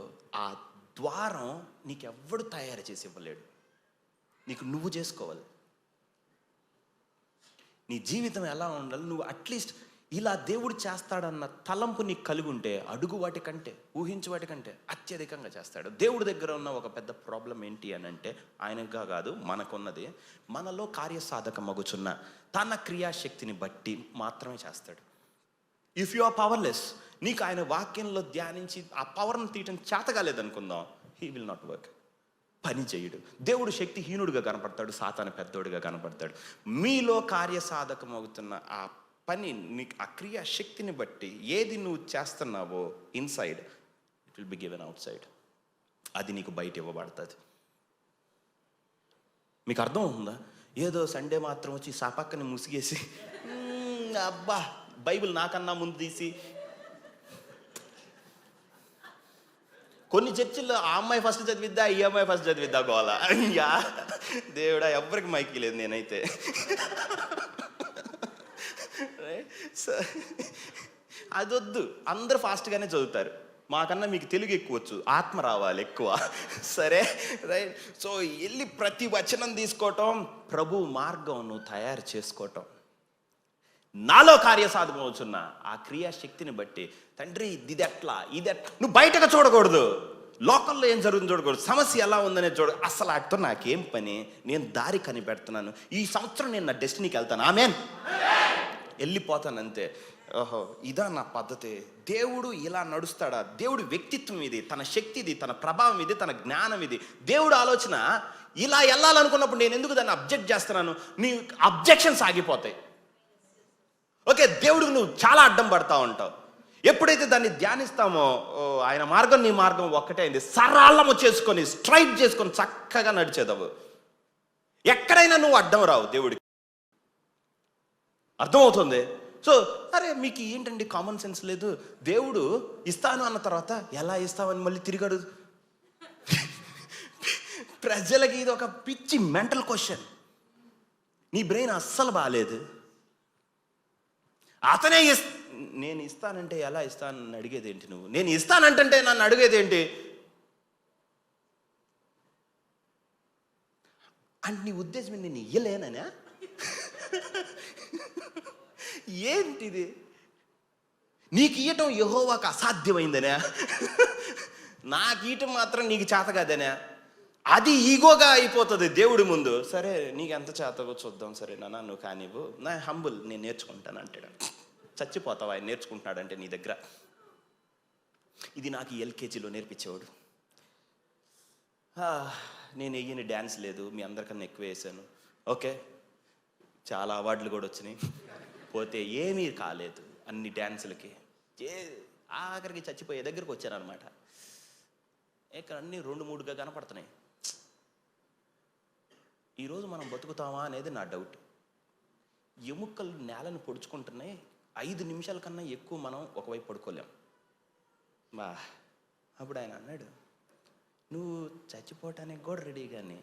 ఆ ద్వారం నీకెవ్వడు తయారు చేసి ఇవ్వలేడు, నీకు నువ్వు చేసుకోవాలి. నీ జీవితం ఎలా ఉండాలి, నువ్వు అట్లీస్ట్ ఇలా దేవుడు చేస్తాడన్న తలంపు నీకు కలిగి ఉంటే అడుగు వాటికంటే, ఊహించు వాటికంటే అత్యధికంగా చేస్తాడు. దేవుడి దగ్గర ఉన్న ఒక పెద్ద ప్రాబ్లం ఏంటి అని అంటే, ఆయనగా కాదు మనకున్నది, మనలో కార్యసాధక మగుచున్న తన క్రియాశక్తిని బట్టి మాత్రమే చేస్తాడు. ఇఫ్ యు ఆర్ పవర్లెస్, నీకు ఆయన వాక్యంలో ధ్యానించి ఆ పవర్ని తీయటం చేతగాలేదనుకుందాం, హీ విల్ నాట్ వర్క్. పని చేయడు. దేవుడు శక్తిహీనుడిగా కనపడతాడు, సాతాను పెద్దోడిగా కనపడతాడు. మీలో కార్యసాధకం అవుతున్న ఆ పని, నీకు ఆ క్రియా శక్తిని బట్టి ఏది నువ్వు చేస్తున్నావో inside, it will be given out side. అది నీకు బయట ఇవ్వబడుతుంది. మీకు అర్థం అవుతుందా? ఏదో సండే మాత్రం వచ్చి సాపక్కని ముసిగేసి అబ్బా బైబిల్ నాకన్నా ముందు తీసి, కొన్ని చర్చిల్లో ఆ అమ్మాయి ఫస్ట్ చదివిద్దా, ఈ అమ్మాయి ఫస్ట్ చదివిద్దా గోల. అయ్యా దేవుడా, ఎవరికి మైకి లేదు నేనైతే. అదొద్దు, అందరూ ఫాస్ట్గానే చదువుతారు. మాకన్నా మీకు తెలుగు ఎక్కువ వచ్చు, ఆత్మ రావాలి ఎక్కువ. సరే, రైట్? సో వెళ్ళి ప్రతి వచనం తీసుకోవటం, ప్రభు మార్గం నువ్వు తయారు చేసుకోవటం, నాలో కార్యసాధకం అవుతున్న ఆ క్రియాశక్తిని బట్టి, తండ్రి ఇదెట్లా, నువ్వు బయటకు చూడకూడదు, లోకల్లో ఏం జరుగుతుందో చూడకూడదు, సమస్య ఎలా ఉందనే చూడ. అసలు వాటితో నాకేం పని, నేను దారి కనిపెడుతున్నాను, ఈ సంవత్సరం నేను నా డెస్టినీకి వెళ్తాను, ఆమేన్, వెళ్ళిపోతాను అంతే. ఓహో, ఇదా నా పద్ధతి. దేవుడు ఇలా నడుస్తాడా? దేవుడు వ్యక్తిత్వం ఇది, తన శక్తి ఇది, తన ప్రభావం ఇది, తన జ్ఞానం ఇది. దేవుడు ఆలోచన ఇలా వెళ్ళాలనుకున్నప్పుడు నేను ఎందుకు దాన్ని అబ్జెక్ట్ చేస్తున్నాను? నీ అబ్జెక్షన్స్ ఆగిపోతాయి. ఓకే, దేవుడికి నువ్వు చాలా అడ్డం పడతా ఉంటావు. ఎప్పుడైతే దాన్ని ధ్యానిస్తామో, ఆయన మార్గం నీ మార్గం ఒక్కటే అయింది. సరళము చేసుకొని, స్ట్రైట్ చేసుకొని చక్కగా నడిచేదవు. ఎక్కడైనా నువ్వు అడ్డం రావు దేవుడికి. అర్థమవుతుంది? సో అరే మీకు ఏంటండి కామన్ సెన్స్ లేదు, దేవుడు ఇస్తాను అన్న తర్వాత ఎలా ఇస్తామని మళ్ళీ తిరిగాడు. ప్రజలకి ఇది ఒక పిచ్చి మెంటల్ క్వశ్చన్. నీ బ్రెయిన్ అస్సలు బాగాలేదు. అతనే నేను ఇస్తానంటే ఎలా ఇస్తానని అడిగేది ఏంటి నువ్వు? నేను ఇస్తానంటే నన్ను అడిగేది ఏంటి? అంటే నీ ఉద్దేశం నేను ఇయ్యలేననే? ఏంటిది? నీకు ఇయ్యటం యెహోవాకు అసాధ్యమైందనే, నాకు ఇయ్యటం మాత్రం నీకు చేత కాదనే, అది ఈగోగా అయిపోతుంది దేవుడి ముందు. సరే నీకు ఎంత చేతవో చూద్దాం, సరే నాన్న నువ్వు కానివ్వు, నా హంబుల్, నేను నేర్చుకుంటాను అంటాడు. చచ్చిపోతావు ఆయన నేర్చుకుంటున్నాడంటే నీ దగ్గర. ఇది నాకు ఎల్కేజీలో నేర్పించేవాడు. నేను వెయ్యని డ్యాన్స్ లేదు, మీ అందరికన్నా ఎక్కువ వేసాను. ఓకే, చాలా అవార్డులు కూడా వచ్చినాయి, పోతే ఏమీ కాలేదు అన్ని డ్యాన్సులకి. ఆఖరికి చచ్చిపోయే దగ్గరికి వచ్చాను అనమాట. ఇక్కడ అన్నీ 2-3గా కనపడుతున్నాయి. ఈరోజు మనం బతుకుతామా అనేది నా డౌట్. ఎముకలు నేలను పొడుచుకుంటున్నాయి, 5 నిమిషాల కన్నా ఎక్కువ మనం ఒకవైపు పడుకోలేం. అప్పుడు ఆయన అన్నాడు, నువ్వు చచ్చిపోవటానికి కూడా రెడీ కానీ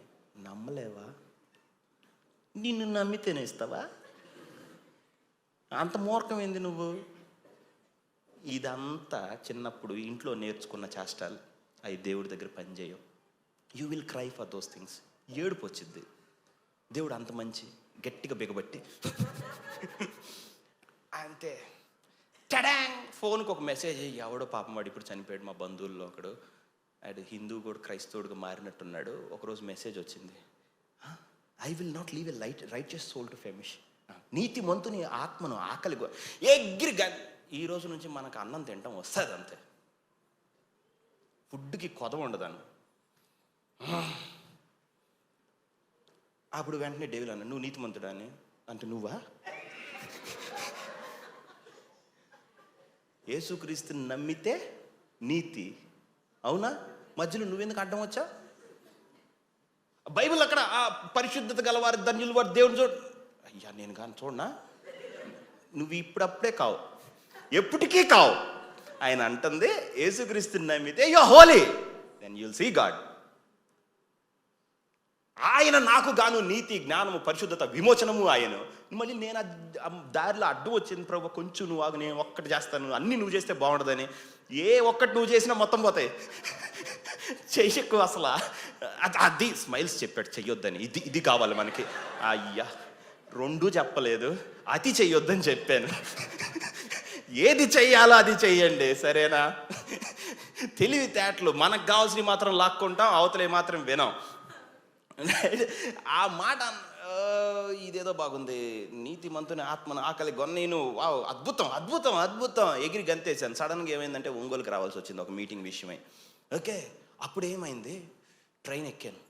నమ్మలేవా? నిన్ను నమ్మితేనే ఇస్తావా? అంత మూర్ఖం ఏంది నువ్వు? ఇదంతా చిన్నప్పుడు ఇంట్లో నేర్చుకున్న చేష్టాలు, అవి దేవుడి దగ్గర పనిచేయవు. You will cry for those things. ఏడుపు వచ్చింది. దేవుడు అంత మంచి గట్టిగా బిగబట్టి అంతే టడాంగ్ ఫోన్కి ఒక మెసేజ్, ఎవడో పాపం వాడు ఇప్పుడు చనిపోయాడు, మా బంధువుల్లో ఒకడు, ఆడు హిందూ కూడా క్రైస్తవుడిగా మారినట్టున్నాడు. ఒకరోజు మెసేజ్ వచ్చింది, I will not leave a righteous soul to famish. నీతి మంతుని ఆత్మను ఆకలి ఎగ్రిగా. ఈ రోజు నుంచి మనకు అన్నం తినటం వస్తుంది అంతే, ఫుడ్కి కొదవ ఉండదాన్ని. అప్పుడు వెంటనే డేవిల్ అన్న, నువ్వు నీతిమంతుడా అని అంటే, నువ్వా? యేసుక్రీస్తుని నమ్మితే నీతి, అవునా? మధ్యలో నువ్వెందుకు అడ్డం వచ్చా? బైబిల్ అక్కడ ఆ పరిశుద్ధత గలవారి ధన్యులు వారు దేవుని చూడు. అయ్యా నేను కానీ చూడనా? నువ్వు ఇప్పుడప్పుడే కావు, ఎప్పటికీ కావు. ఆయన అంటుంది, యేసుక్రీస్తుని నమ్మితే you are holy, then you will see God. ఆయన నాకు గాను నీతి, జ్ఞానము, పరిశుద్ధత, విమోచనము ఆయన. మళ్ళీ నేను దారిలో అడ్డు వచ్చింది, ప్రభు కొంచెం నువ్వు ఆగు, నేను ఒక్కటి చేస్తాను, అన్నీ నువ్వు చేస్తే బాగుండదని. ఏ ఒక్కటి నువ్వు చేసినా మొత్తం పోతాయి. చెయ్యకు అసలు. అది స్మైల్స్ చెప్పాడు చెయ్యొద్దని, ఇది కావాలి మనకి. అయ్యా 2 చెప్పలేదు, అతి చెయ్యొద్దని చెప్పాను. ఏది చెయ్యాలో అది చెయ్యండి, సరేనా? తెలివితేటలు మనకు కావాల్సినవి మాత్రం లాక్కుంటాం, అవతలే మాత్రం వినాం. ఆ మాట ఇదేదో బాగుంది, నీతి మంతుని ఆత్మను ఆకలి గొన్నీను, వావ్ అద్భుతం అద్భుతం అద్భుతం, ఎగిరి గంతేసాను. సడన్గా ఏమైందంటే ఒంగోలుకి రావాల్సి వచ్చింది ఒక మీటింగ్ విషయమై. ఓకే, అప్పుడు ఏమైంది, ట్రైన్ ఎక్కాను,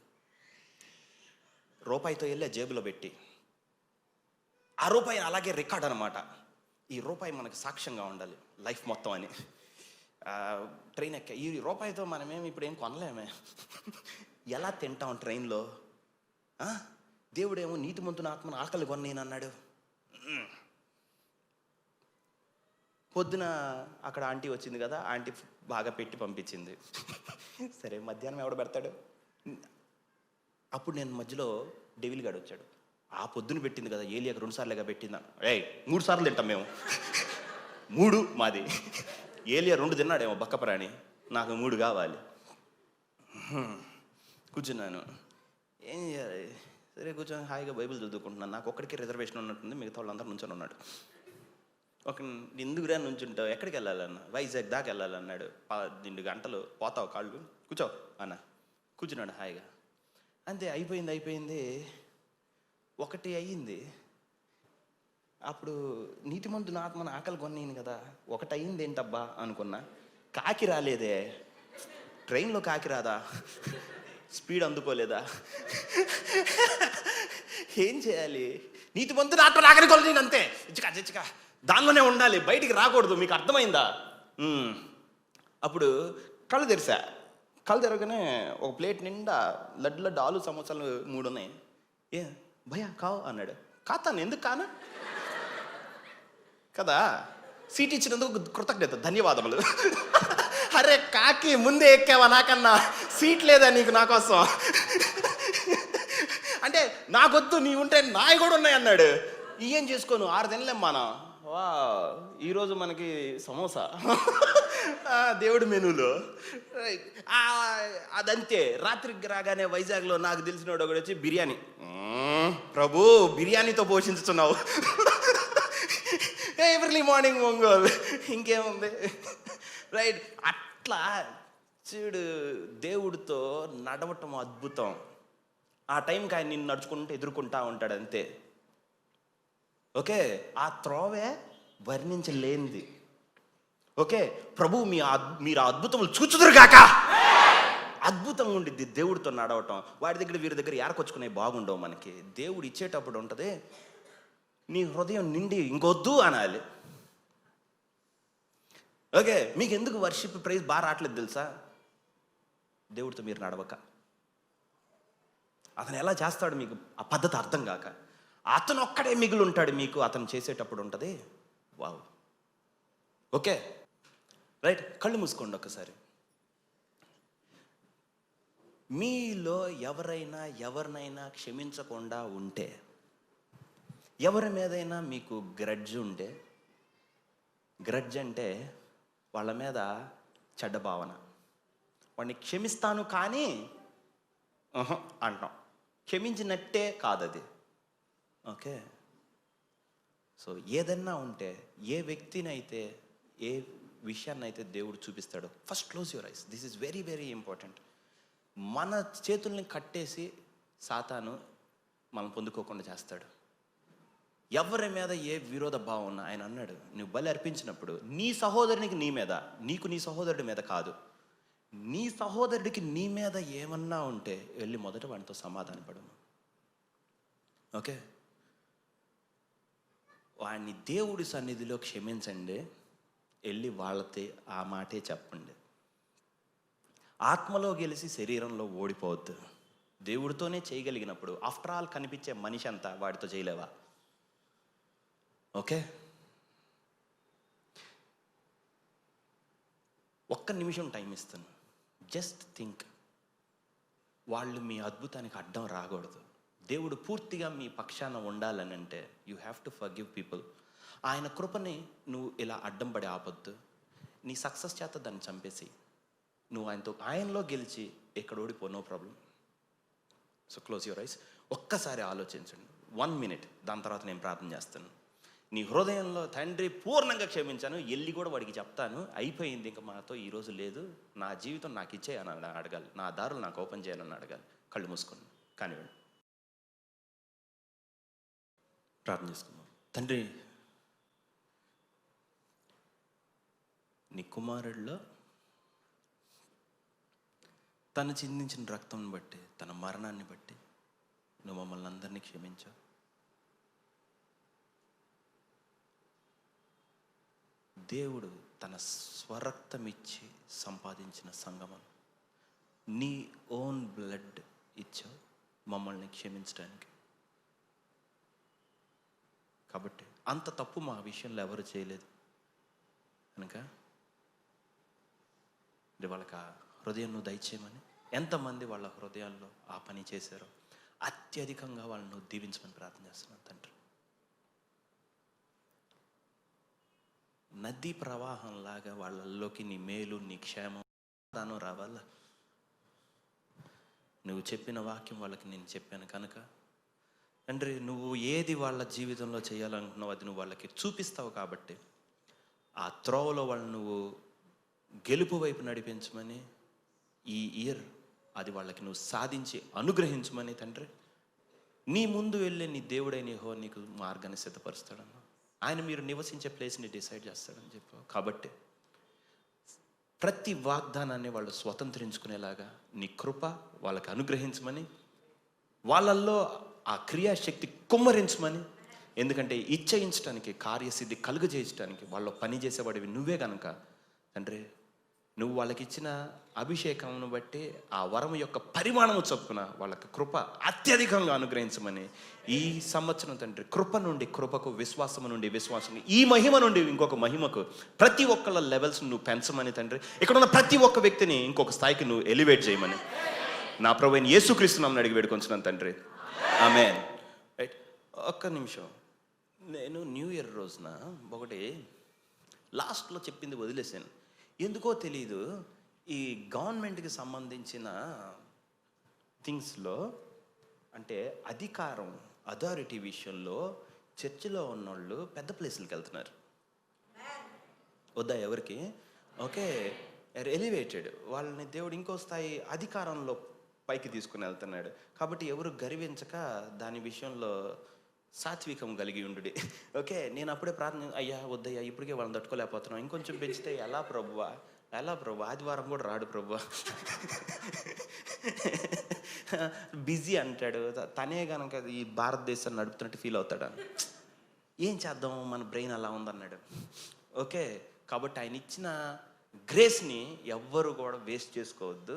రూపాయితో వెళ్ళి జేబులో పెట్టి, ఆ రూపాయి అలాగే రికార్డ్ అనమాట. ఈ రూపాయి మనకు సాక్ష్యంగా ఉండాలి లైఫ్ మొత్తం అని. ట్రైన్ ఎక్కా, ఈ రూపాయితో మనమేమి ఇప్పుడు ఏం కొనలేమే, ఎలా తింటాం ట్రైన్లో? దేవుడేమో నీతిమంతుని ఆత్మను ఆకలి కొన్నీని అన్నాడు. పొద్దున అక్కడ ఆంటీ వచ్చింది కదా, ఆంటీ బాగా పెట్టి పంపించింది. సరే మధ్యాహ్నం ఎవడ పెడతాడు? అప్పుడు నేను మధ్యలో డెవిల్ గాడు వచ్చాడు. ఆ పొద్దున పెట్టింది కదా, ఏలియాకి 2 సార్లుగా పెట్టిందా? 3 సార్లు తింటాం మేము, 3 మాది. ఏలియా 2 తిన్నాడేమో బక్కపరాని, నాకు 3 కావాలి. కూర్చున్నాను, ఏం చేయాలి? సరే కూర్చొని హాయిగా బైబిల్ చదువుకుంటున్నాను. నాకు ఒక్కడికి రిజర్వేషన్ ఉన్నట్టుంది, మిగతా వాళ్ళందరూ నుంచొని ఉన్నాడు. ఒక ఎందుకురా నుంచుంటావు, ఎక్కడికి వెళ్ళాలన్న? వైజాగ్ దాకా వెళ్ళాలన్నాడు. 12 గంటలు పోతావు, కాళ్ళు కూర్చో అన్న. కూర్చున్నాడు హాయిగా. అంతే, అయిపోయింది. 1 అయ్యింది. అప్పుడు నీతిమంతుని ఆత్మను ఆకలి కొన్నాను కదా, 1 అయ్యింది ఏంటబ్బా అనుకున్నా. కాకి రాలేదే, ట్రైన్లో కాకి రాదా? స్పీడ్ అందుకోలేదా? ఏం చేయాలి? నీతిమంతుని ఆత్మను ఆకలి కొన్నాను అంతే, ఇచ్చిక దానిలోనే ఉండాలి, బయటికి రాకూడదు. మీకు అర్థమైందా? అప్పుడు కళ్ళు తెరిసా. కళ్ళు తెరగానే ఒక ప్లేట్ నిండా లడ్డు ఆలు సమోసాలు 3 ఉన్నాయి. ఏ భయ్యా కావు అన్నాడు. కాతాను, ఎందుకు కాను కదా, సీట్ ఇచ్చినందుకు కృతజ్ఞత, ధన్యవాదములు. అరే కాకి, ముందే ఎక్కావా నాకన్నా, సీట్ లేదా నీకు నా కోసం? అంటే నాకొద్దు, నీ ఉంటే నాయి కూడా ఉన్నాయి అన్నాడు. ఏం చేసుకోను, 6 తినలేం మనం. వా, ఈరోజు మనకి సమోసా దేవుడి మెనూలో. అదంతే. రాత్రికి రాగానే వైజాగ్లో నాకు తెలిసినోడు ఒకటి వచ్చి, బిర్యానీ. ప్రభు బిర్యానీతో పోషించుతున్నావు. ఎవ్రీ మార్నింగ్ ఒంగోలు, ఇంకేముంది, రైట్? అట్లా చూడు, దేవుడితో నడవటం అద్భుతం. ఆ టైంకి ఆయన నిన్ను నడుచుకుంటూ ఎదుర్కొంటా ఉంటాడు అంతే. ఓకే, ఆ త్రోవే వర్ణించలేనిది. ఓకే, ప్రభు మీరు ఆ అద్భుతములు చూచుదురుగాక. అద్భుతంగా ఉండిద్ది దేవుడితో నడవటం. వాడి దగ్గర వీరి దగ్గర ఏరకొచ్చుకునే బాగుండవు మనకి. దేవుడు ఇచ్చేటప్పుడు ఉంటుంది, నీ హృదయం నిండి ఇంకొద్దు అనాలి. ఓకే, మీకు ఎందుకు వర్షిప్ ప్రైజ్ బాగా రావట్లేదు తెలుసా? దేవుడితో మీరు నడవక. అతను ఎలా చేస్తాడు మీకు ఆ పద్ధతి అర్థం కాక. అతను ఒక్కడే మిగిలి ఉంటాడు మీకు, అతను చేసేటప్పుడు ఉంటుంది వావ్. Okay, right? కళ్ళు మూసుకోండి ఒకసారి. మీలో ఎవరినైనా క్షమించకుండా ఉంటే, ఎవరి మీదైనా మీకు గ్రడ్జ్ ఉంటే, గ్రడ్జ్ అంటే వాళ్ళ మీద చెడ్డ భావన, వాడిని క్షమిస్తాను కానీ అంటాం, క్షమించినట్టే కాదది. ఓకే, సో ఏదన్నా ఉంటే, ఏ వ్యక్తినైతే, ఏ విషయాన్ని అయితే దేవుడు చూపిస్తాడో, first close your eyes. This is very very important. మన చేతుల్ని కట్టేసి సాతాను మనం పొందుకోకుండా చేస్తాడు. ఎవరి మీద ఏ విరోధ భావం ఉన్నా, ఆయన అన్నాడు, నువ్వు బలి అర్పించినప్పుడు నీ సహోదరునికి నీ మీద, నీకు నీ సహోదరుడి మీద కాదు, నీ సహోదరుడికి నీ మీద ఏమన్నా ఉంటే వెళ్ళి మొదట వాడితో సమాధానపడము. ఓకే, వాడిని దేవుడి సన్నిధిలో క్షమించండి, వెళ్ళి వాళ్ళతో ఆ మాటే చెప్పండి. ఆత్మలో గెలిచి శరీరంలో ఓడిపోవద్దు. దేవుడితోనే చేయగలిగినప్పుడు, ఆఫ్టర్ ఆల్ కనిపించే మనిషి అంతా వాడితో చేయలేవా? ఓకే, ఒక్క నిమిషం టైం ఇస్తాను. Just think. వాళ్ళు మీ అద్భుతానికి అడ్డం రాకూడదు. దేవుడు పూర్తిగా మీ పక్షాన ఉండాలని అంటే you have to forgive people. ఆయన కృపని నువ్వు ఇలా అడ్డం పడి ఆపొద్దు. నీ సక్సెస్ చేత దాన్ని చంపేసి నువ్వు ఆయనలో గెలిచి ఎక్కడ ఓడిపో, no problem. So close your eyes. ఒక్కసారి ఆలోచించండి 1 minute. దాని తర్వాత నేను ప్రార్థన చేస్తాను. నీ హృదయంలో, తండ్రి పూర్ణంగా క్షమించాను, వెళ్ళి కూడా వాడికి చెప్తాను, అయిపోయింది, ఇంకా మాతో ఈరోజు లేదు, నా జీవితం నాకు ఇచ్చేయని అడగాలి, నా దారులు నాకు ఓపెన్ చేయనని అడగాలి. కళ్ళు మూసుకోండి, కానివ్వండి, ప్రార్థన చేసుకుందాం. తండ్రి, నీ కుమారుడిలో తను చిందించిన రక్తం బట్టి, తన మరణాన్ని బట్టి నువ్వు మమ్మల్ని అందరినీ క్షమించావు. దేవుడు తన స్వరక్తం ఇచ్చి సంపాదించిన సంగమం, నీ ఓన్ బ్లడ్ ఇచ్చావు మమ్మల్ని క్షమించడానికి. కాబట్టి అంత తప్పు మా విషయంలో ఎవరు చేయలేదు కనుక వాళ్ళకి ఆ హృదయం నువ్వు దయచేయమని, ఎంతమంది వాళ్ళ హృదయాల్లో ఆ పని చేశారో అత్యధికంగా వాళ్ళను దీవించమని ప్రార్థన చేస్తున్నాను తండ్రి. నదీ ప్రవాహంలాగా వాళ్ళల్లోకి నీ మేలు, నీ క్షేమం దానం రావాలా. నువ్వు చెప్పిన వాక్యం వాళ్ళకి నేను చెప్పాను కనుక తండ్రి, నువ్వు ఏది వాళ్ళ జీవితంలో చేయాలనుకున్నావు అది నువ్వు వాళ్ళకి చూపిస్తావు. కాబట్టి ఆ త్రోవలో వాళ్ళు నువ్వు గెలుపు వైపు నడిపించమని, ఈ ఇయర్ అది వాళ్ళకి నువ్వు సాధించి అనుగ్రహించమని తండ్రి, నీ ముందు వెళ్ళే నీ దేవుడైన యెహోవా నీకు మార్గాన్ని సిద్ధపరుస్తాడన్నా. ఆయన మీరు నివసించే ప్లేస్ని డిసైడ్ చేస్తాడని చెప్పావు. కాబట్టి ప్రతి వాగ్దానాన్ని వాళ్ళు స్వతంత్రించుకునేలాగా నీ కృప వాళ్ళకి అనుగ్రహించమని, వాళ్ళల్లో ఆ క్రియాశక్తి కుమ్మరించమని, ఎందుకంటే ఇచ్చయించడానికి, కార్యసిద్ధి కలుగజేయడానికి వాళ్ళు పని చేసేవాడివి నువ్వే కనుక తండ్రి, నువ్వు వాళ్ళకి ఇచ్చిన అభిషేకంను బట్టి ఆ వరం యొక్క పరిమాణము చొప్పున వాళ్ళకి కృప అత్యధికంగా అనుగ్రహించమని ఈ సంవత్సరం తండ్రి, కృప నుండి కృపకు, విశ్వాసము నుండి విశ్వాసం, ఈ మహిమ నుండి ఇంకొక మహిమకు ప్రతి ఒక్కళ్ళ లెవెల్స్ నువ్వు పెంచమని తండ్రి, ఇక్కడ ఉన్న ప్రతి ఒక్క వ్యక్తిని ఇంకొక స్థాయికి నువ్వు ఎలివేట్ చేయమని నా ప్రభువైన యేసుక్రీస్తు నామమున అడిగి వేడుకొంచున్నాను తండ్రి, ఆమేన్. రైట్, ఒక్క నిమిషం. నేను న్యూ ఇయర్ రోజున ఒకటి లాస్ట్లో చెప్పింది వదిలేసాను. ఎందుకో తెలీదు, ఈ గవర్నమెంట్కి సంబంధించిన థింగ్స్లో, అంటే అధికారం, అథారిటీ విషయంలో చర్చిలో ఉన్నోళ్ళు పెద్ద ప్లేసులకు వెళ్తున్నారు. వద్దా ఎవరికి? Okay, elevated. వాళ్ళని దేవుడు ఇంకో స్థాయి అధికారంలో పైకి తీసుకుని వెళ్తున్నాడు. కాబట్టి ఎవరు గర్వించక దాని విషయంలో సాత్వికం కలిగి ఉండు. ఓకే, నేను అప్పుడే ప్రార్థన, అయ్యా వద్దయ్యా, ఇప్పటికే వాళ్ళని తట్టుకోలేకపోతున్నాం, ఇంకొంచెం పెంచితే ఎలా ప్రభువా, ఆదివారం కూడా రాడు ప్రభువా, బిజీ అంటాడు, తనే కనుక ఈ భారతదేశాన్ని నడుపుతున్నట్టు ఫీల్ అవుతాడు. ఏం చేద్దాం, మన బ్రెయిన్ అలా ఉందన్నాడు. ఓకే, కాబట్టి ఆయన ఇచ్చిన గ్రేస్ని ఎవ్వరు కూడా వేస్ట్ చేసుకోవద్దు.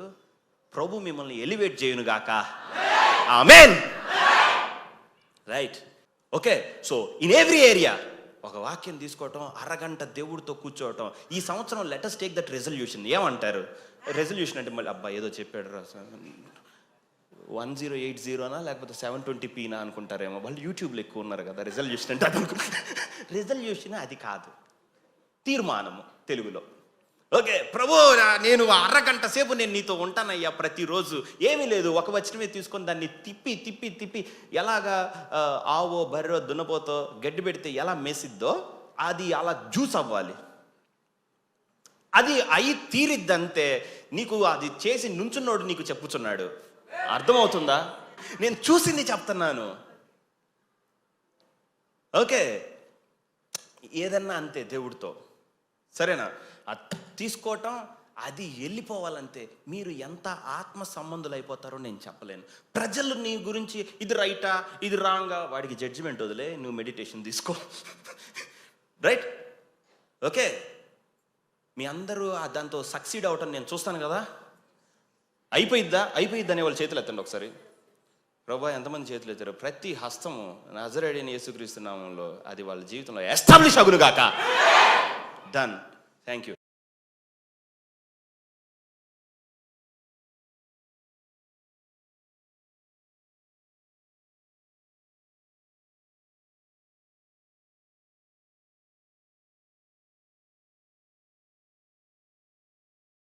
ప్రభు మిమ్మల్ని ఎలివేట్ చేయును గాక. ఆమేన్. Right. Okay, so in every area ఒక వాక్యం తీసుకోవటం, అరగంట దేవుడితో కూర్చోవటం. ఈ సంవత్సరం లెటస్ టేక్ దట్ రెజల్యూషన్. ఏమంటారు రెజల్యూషన్ అంటే? మళ్ళీ అబ్బా ఏదో చెప్పాడు రా, 1080 లేకపోతే 720p అనుకుంటారేమో. వాళ్ళు యూట్యూబ్లో ఎక్కువ ఉన్నారు కదా. రెజల్యూషన్ అంటే అది రెజల్యూషన్ అది కాదు, తీర్మానము తెలుగులో. ఓకే, ప్రభు నేను అరగంట సేపు నేను నీతో ఉంటానయ్యా ప్రతిరోజు. ఏమీ లేదు, ఒక వచనమే తీసుకొని దాన్ని తిప్పి తిప్పి తిప్పి ఎలాగా ఆవో బర్రెో దున్నపోతో గడ్డి పెడితే ఎలా మెసిద్దో అది అలా జ్యూస్ అవ్వాలి. అది అయి తీరిద్దంతే. నీకు అది చేసి నుంచున్నోడు నీకు చెప్పుచున్నాడు. అర్థమవుతుందా? నేను చూసింది చెప్తున్నాను. ఓకే, ఏదన్నా అంతే దేవుడితో, సరేనా? తీసుకోవటం, అది వెళ్ళిపోవాలంతే. మీరు ఎంత ఆత్మ సంబంధులు అయిపోతారో నేను చెప్పలేను. ప్రజలు నీ గురించి ఇది రైటా ఇది రాంగా, వాడికి జడ్జిమెంట్ వదిలే, నువ్వు మెడిటేషన్ తీసుకో. రైట్. ఓకే, మీ అందరూ దాంతో సక్సీడ్ అవటం నేను చూస్తాను కదా. అయిపోయిద్దా అనే వాళ్ళ చేతులు ఎత్తండి ఒకసారి. ప్రభా ఎంతమంది చేతులు ఎత్తారు? ప్రతి హస్తము నజరేయుడైన యేసుక్రీస్తు నామములో అది వాళ్ళ జీవితంలో ఎస్టాబ్లిష్ అగును గాక. డన్. Thank you.